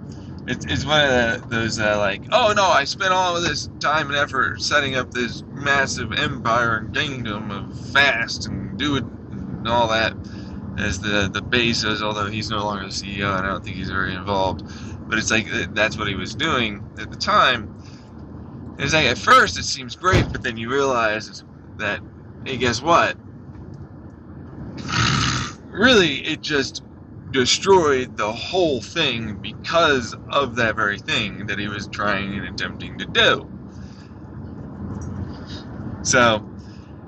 it's one of those like, oh no, I spent all of this time and effort setting up this massive empire and kingdom of fast and do it and all that, as the Bezos, although he's no longer the CEO and I don't think he's very involved, but it's like that's what he was doing at the time. It's like at first it seems great, but then you realize that, hey, guess what? Really, it just destroyed the whole thing because of that very thing that he was trying and attempting to do. So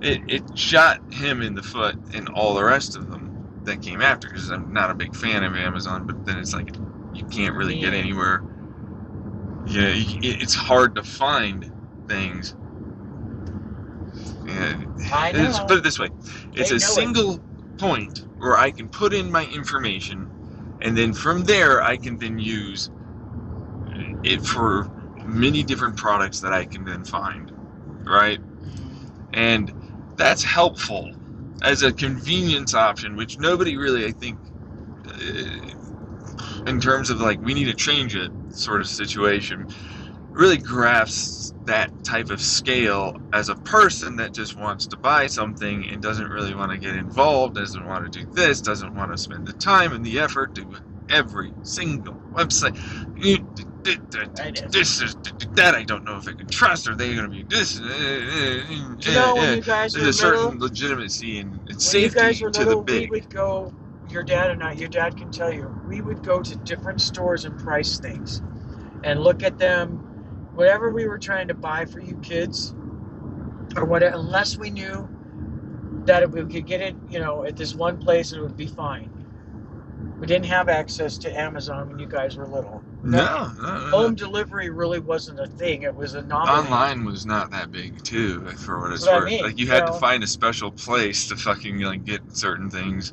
it shot him in the foot and all the rest of them that came after, because I'm not a big fan of Amazon, but then it's like you can't really get anywhere. Yeah, it's hard to find things. I know. Let's put it this way. It's a single point where I can put in my information, and then from there I can then use it for many different products that I can then find, right? And that's helpful as a convenience option, which nobody really, I think, in terms of like we need to change it sort of situation, really grasps that type of scale as a person that just wants to buy something and doesn't really want to get involved, doesn't want to do this, doesn't want to spend the time and the effort to every single website. This is that I don't know if I can trust. Are they going to be this? When you guys were There's a certain little, legitimacy and when safety you guys were to little, the big. we would go. Your dad and I. Your dad can tell you. We would go to different stores and price things, and look at them. Whatever we were trying to buy for you kids, or whatever, unless we knew that we could get it, at this one place and it would be fine. We didn't have access to Amazon when you guys were little. No. Home delivery really wasn't a thing. It was a novelty. Online was not that big too, for what it's What I worth. mean, like you had to find a special place to fucking like get certain things,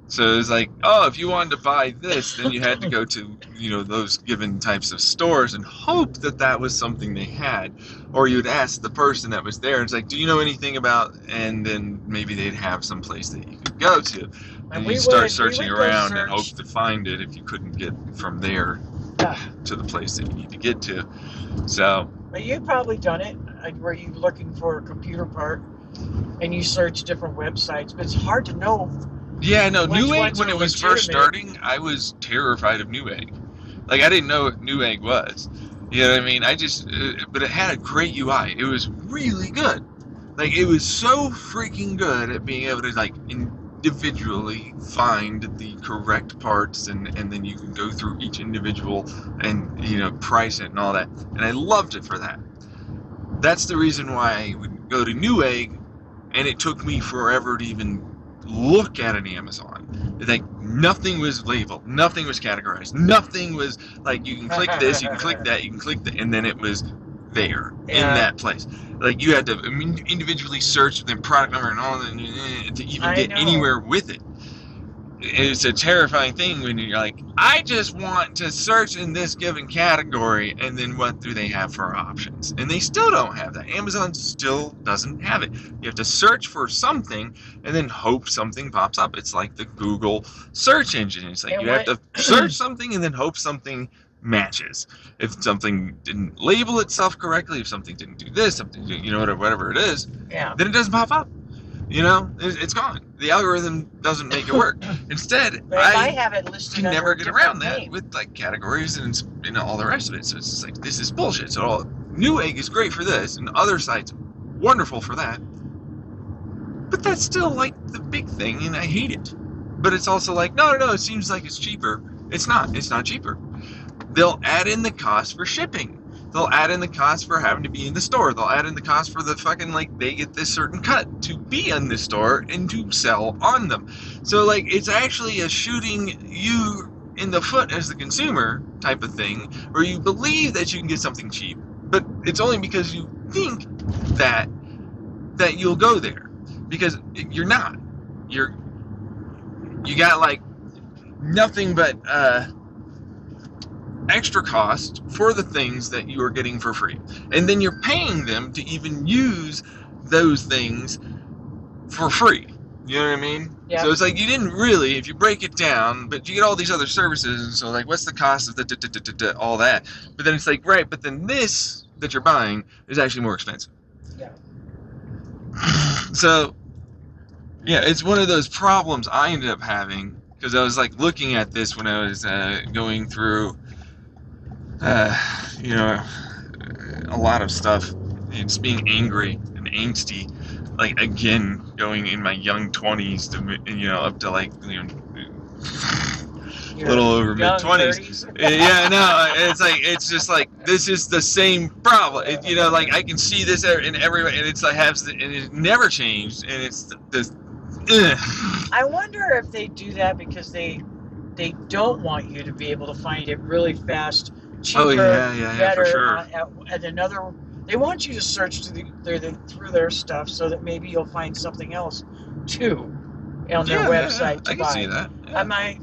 So it's like, oh, if you wanted to buy this, then you had to go to, those given types of stores and hope that was something they had. Or you'd ask the person that was there, and it's like, do you know anything about, and then maybe they'd have some place that you could go to. And you'd start searching around and hope to find it if you couldn't get from there to the place that you need to get to. So. But you've probably done it, where you're looking for a computer part, and you search different websites, but it's hard to know. Yeah, no, Which Newegg, when it was first starting, I was terrified of Newegg. Like, I didn't know what Newegg was. You know what I mean? But it had a great UI. It was really good. Like, it was so freaking good at being able to, like, individually find the correct parts, and then you can go through each individual and, you know, price it and all that. And I loved it for that. That's the reason why I would go to Newegg, and it took me forever to even look at an Amazon. Like, nothing was labeled, nothing was categorized, nothing was like, you can click this, you can click that, you can click that, and then it was there in that place. Like, you had to individually search the product number and all that to even get anywhere with it. It's a terrifying thing when you're like, I just want to search in this given category, and then what do they have for options? And they still don't have that. Amazon still doesn't have it. You have to search for something and then hope something pops up. It's like the Google search engine. It's like, you have to search something and then hope something matches. If something didn't label itself correctly, if something didn't do this, something, you know, whatever it is, then it doesn't pop up. You know, it's gone. The algorithm doesn't make it work. Instead, I have it listed can never get around that name. with like categories and, you know, all the rest of it. So it's just like, this is bullshit. So Newegg is great for this, and other sites wonderful for that. But that's still like the big thing, and I hate it. But it's also like, no, it seems like it's cheaper. It's not. It's not cheaper. They'll add in the cost for shipping. They'll add in the cost for having to be in the store. They'll add in the cost for the fucking, like, they get this certain cut to be in the store and to sell on them. So, like, it's actually a shooting you in the foot as the consumer type of thing, where you believe that you can get something cheap, but it's only because you think that you'll go there, because you're not. You got, like, nothing but extra cost for the things that you are getting for free, and then you're paying them to even use those things for free. You know what I mean? Yeah. So it's like, you didn't really, if you break it down, but you get all these other services, and so, like, what's the cost of the all that? But then it's like, right, but then this that you're buying is actually more expensive. Yeah. So yeah, it's one of those problems I ended up having, because I was like looking at this when I was going through you know, a lot of stuff, and just being angry and angsty, like, again, going in my young 20s to, you know, up to, like, you know, a little over mid 20s. Yeah, no, it's like, it's just like, this is the same problem. You know, like, I can see this in everywhere, and it's like, and it never changed, and it's this. I wonder if they do that because they don't want you to be able to find it really fast, cheaper, better, for sure. At another. They want you to search through their stuff so that maybe you'll find something else too on their website to I can buy. see that. Yeah.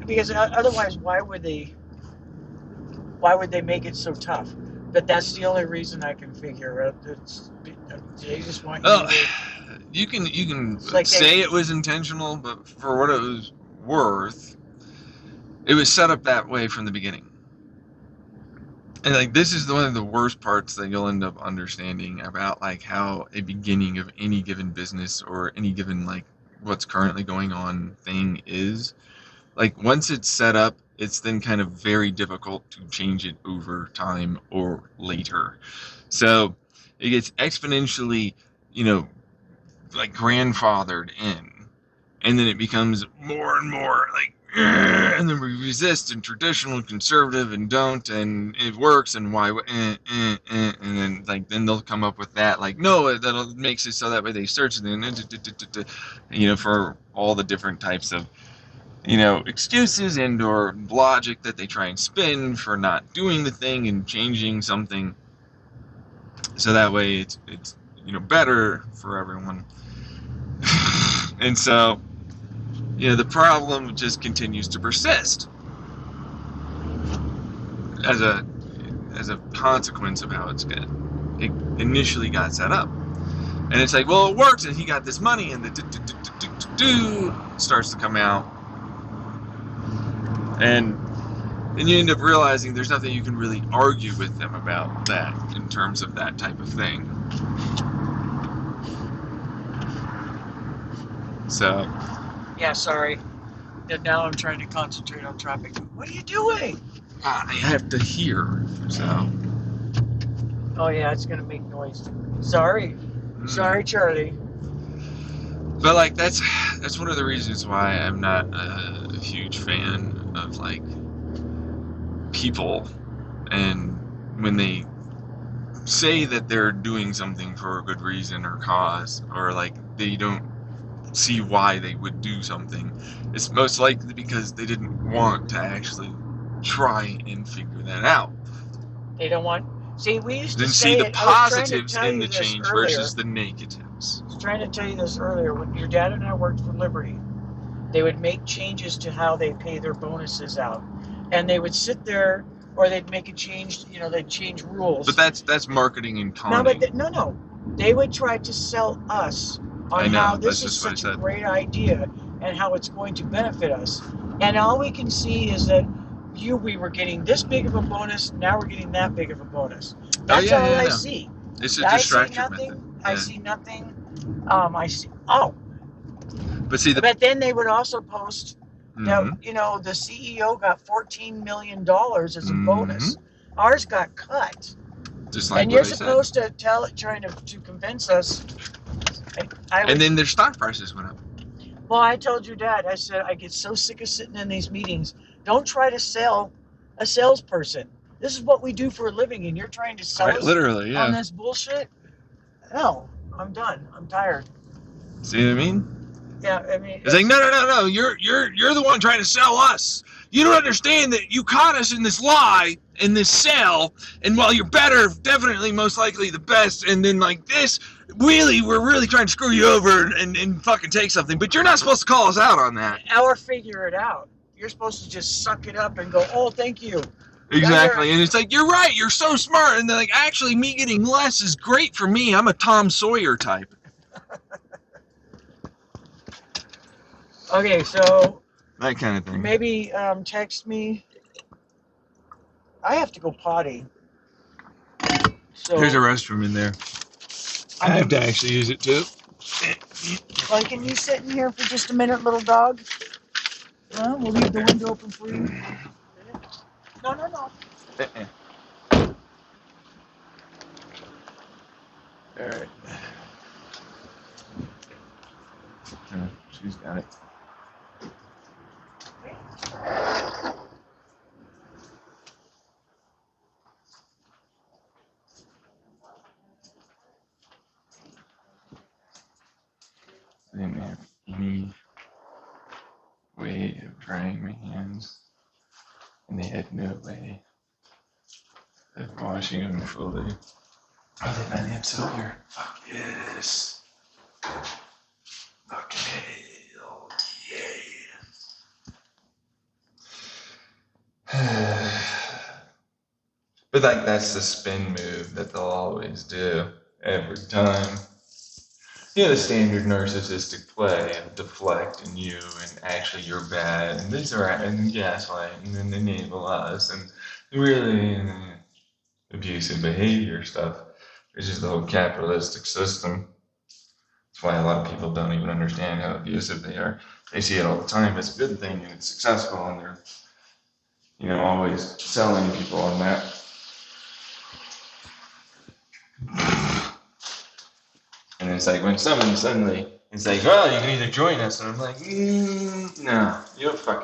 Because otherwise, why would they make it so tough? But that's the only reason I can figure out. They just want you to. You can like say it was intentional, but for what it was worth, it was set up that way from the beginning. And, like, this is one of the worst parts that you'll end up understanding about, like, how a beginning of any given business or any given, like, what's currently going on thing is. Like, once it's set up, it's then kind of very difficult to change it over time or later. So it gets exponentially, you know, like, grandfathered in, and then it becomes more and more like, and then we resist, and traditional and conservative and don't, and it works, and why, and then, like, then they'll come up with that, like, no, that'll makes it so that way they search, and then, you know, for all the different types of, you know, excuses and or logic that they try and spin for not doing the thing and changing something, so that way it's you know, better for everyone. And so, you know, the problem just continues to persist as a consequence of how it initially got set up. And it's like, well, it works, and he got this money, and the starts to come out, and you end up realizing there's nothing you can really argue with them about that in terms of that type of thing. So. Yeah, sorry. And now I'm trying to concentrate on traffic. What are you doing? I have to hear, so. Oh yeah, it's gonna make noise. Sorry, Charlie. But like that's one of the reasons why I'm not a huge fan of like people, and when they say that they're doing something for a good reason or cause, or like they don't see why they would do something, it's most likely because they didn't want to actually try and figure that out. They don't want. See, we used to Then say see the it. I was trying to positives tell in you the this change earlier. versus the negatives. I was trying to tell you this earlier. When your dad and I worked for Liberty, they would make changes to how they pay their bonuses out, and they would sit there, or they'd make a change. You know, they'd change rules. But that's marketing and No, conning. but no. They would try to sell us I on know, how that's this is just what I such a said. great idea and how it's going to benefit us. And all we can see is that we were getting this big of a bonus. Now we're getting that big of a bonus. That's all I no. see. It's a I see distraction nothing. method. I Yeah. see nothing. I see. Oh, But see but then they would also post that Mhm. the CEO got $14 million as a bonus. Ours got cut. Just like And what you're I said. supposed to tell it, trying to convince us. And then their stock prices went up. Well, I told your dad, I said, I get so sick of sitting in these meetings. Don't try to sell a salesperson. This is what we do for a living, and you're trying to sell us Literally, on yeah. this bullshit? Hell, I'm done. I'm tired. See what I mean? Yeah, I mean, It's like no. You're the one trying to sell us. You don't understand that you caught us in this lie, in this sell, and while you're better, definitely most likely the best, and then like this, really, we're really trying to screw you over and fucking take something. But you're not supposed to call us out on that. Or figure it out. You're supposed to just suck it up and go, oh, thank you. Exactly, and it's like, you're right, you're so smart, and they're like, actually, me getting less is great for me. I'm a Tom Sawyer type. Okay, so That kind of thing. maybe text me. I have to go potty. So There's a restroom in there. I have to actually use it too. Well, can you sit in here for just a minute, little dog? Well, we'll leave the window open for you. No. Alright. She's got it. They didn't have any way of drying my hands, and they had no way of washing them fully. Oh, they might have soap here. Fuck yes. Fucking hell yeah. But like that's the spin move that they'll always do every time. You know, the standard narcissistic play of deflect and you, and actually you're bad, and these are, and gaslight, and then enable us, and really abusive behavior stuff, which is the whole capitalistic system. That's why a lot of people don't even understand how abusive they are. They see it all the time as a good thing, and it's successful, and they're, always selling people on that. And it's like when someone suddenly is like, well, you can either join us, and I'm like, no,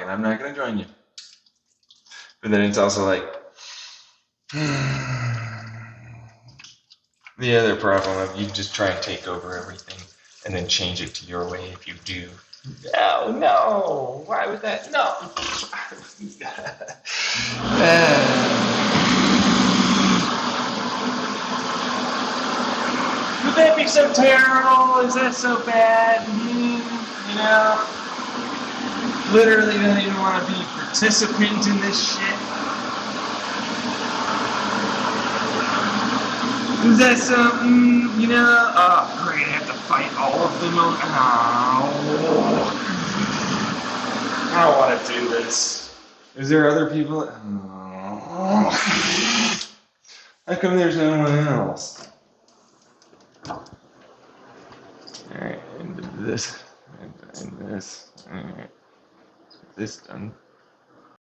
I'm not gonna join you. But then it's also like, the other problem of you just try and take over everything and then change it to your way if you do. No, why would that? No. Would that be so terrible? Is that so bad? Literally don't even want to be a participant in this shit. Is that something, oh great, I have to fight all of them. I don't want to do this. Is there other people? How come there's no one else? Alright, into this, and this. Alright, this done.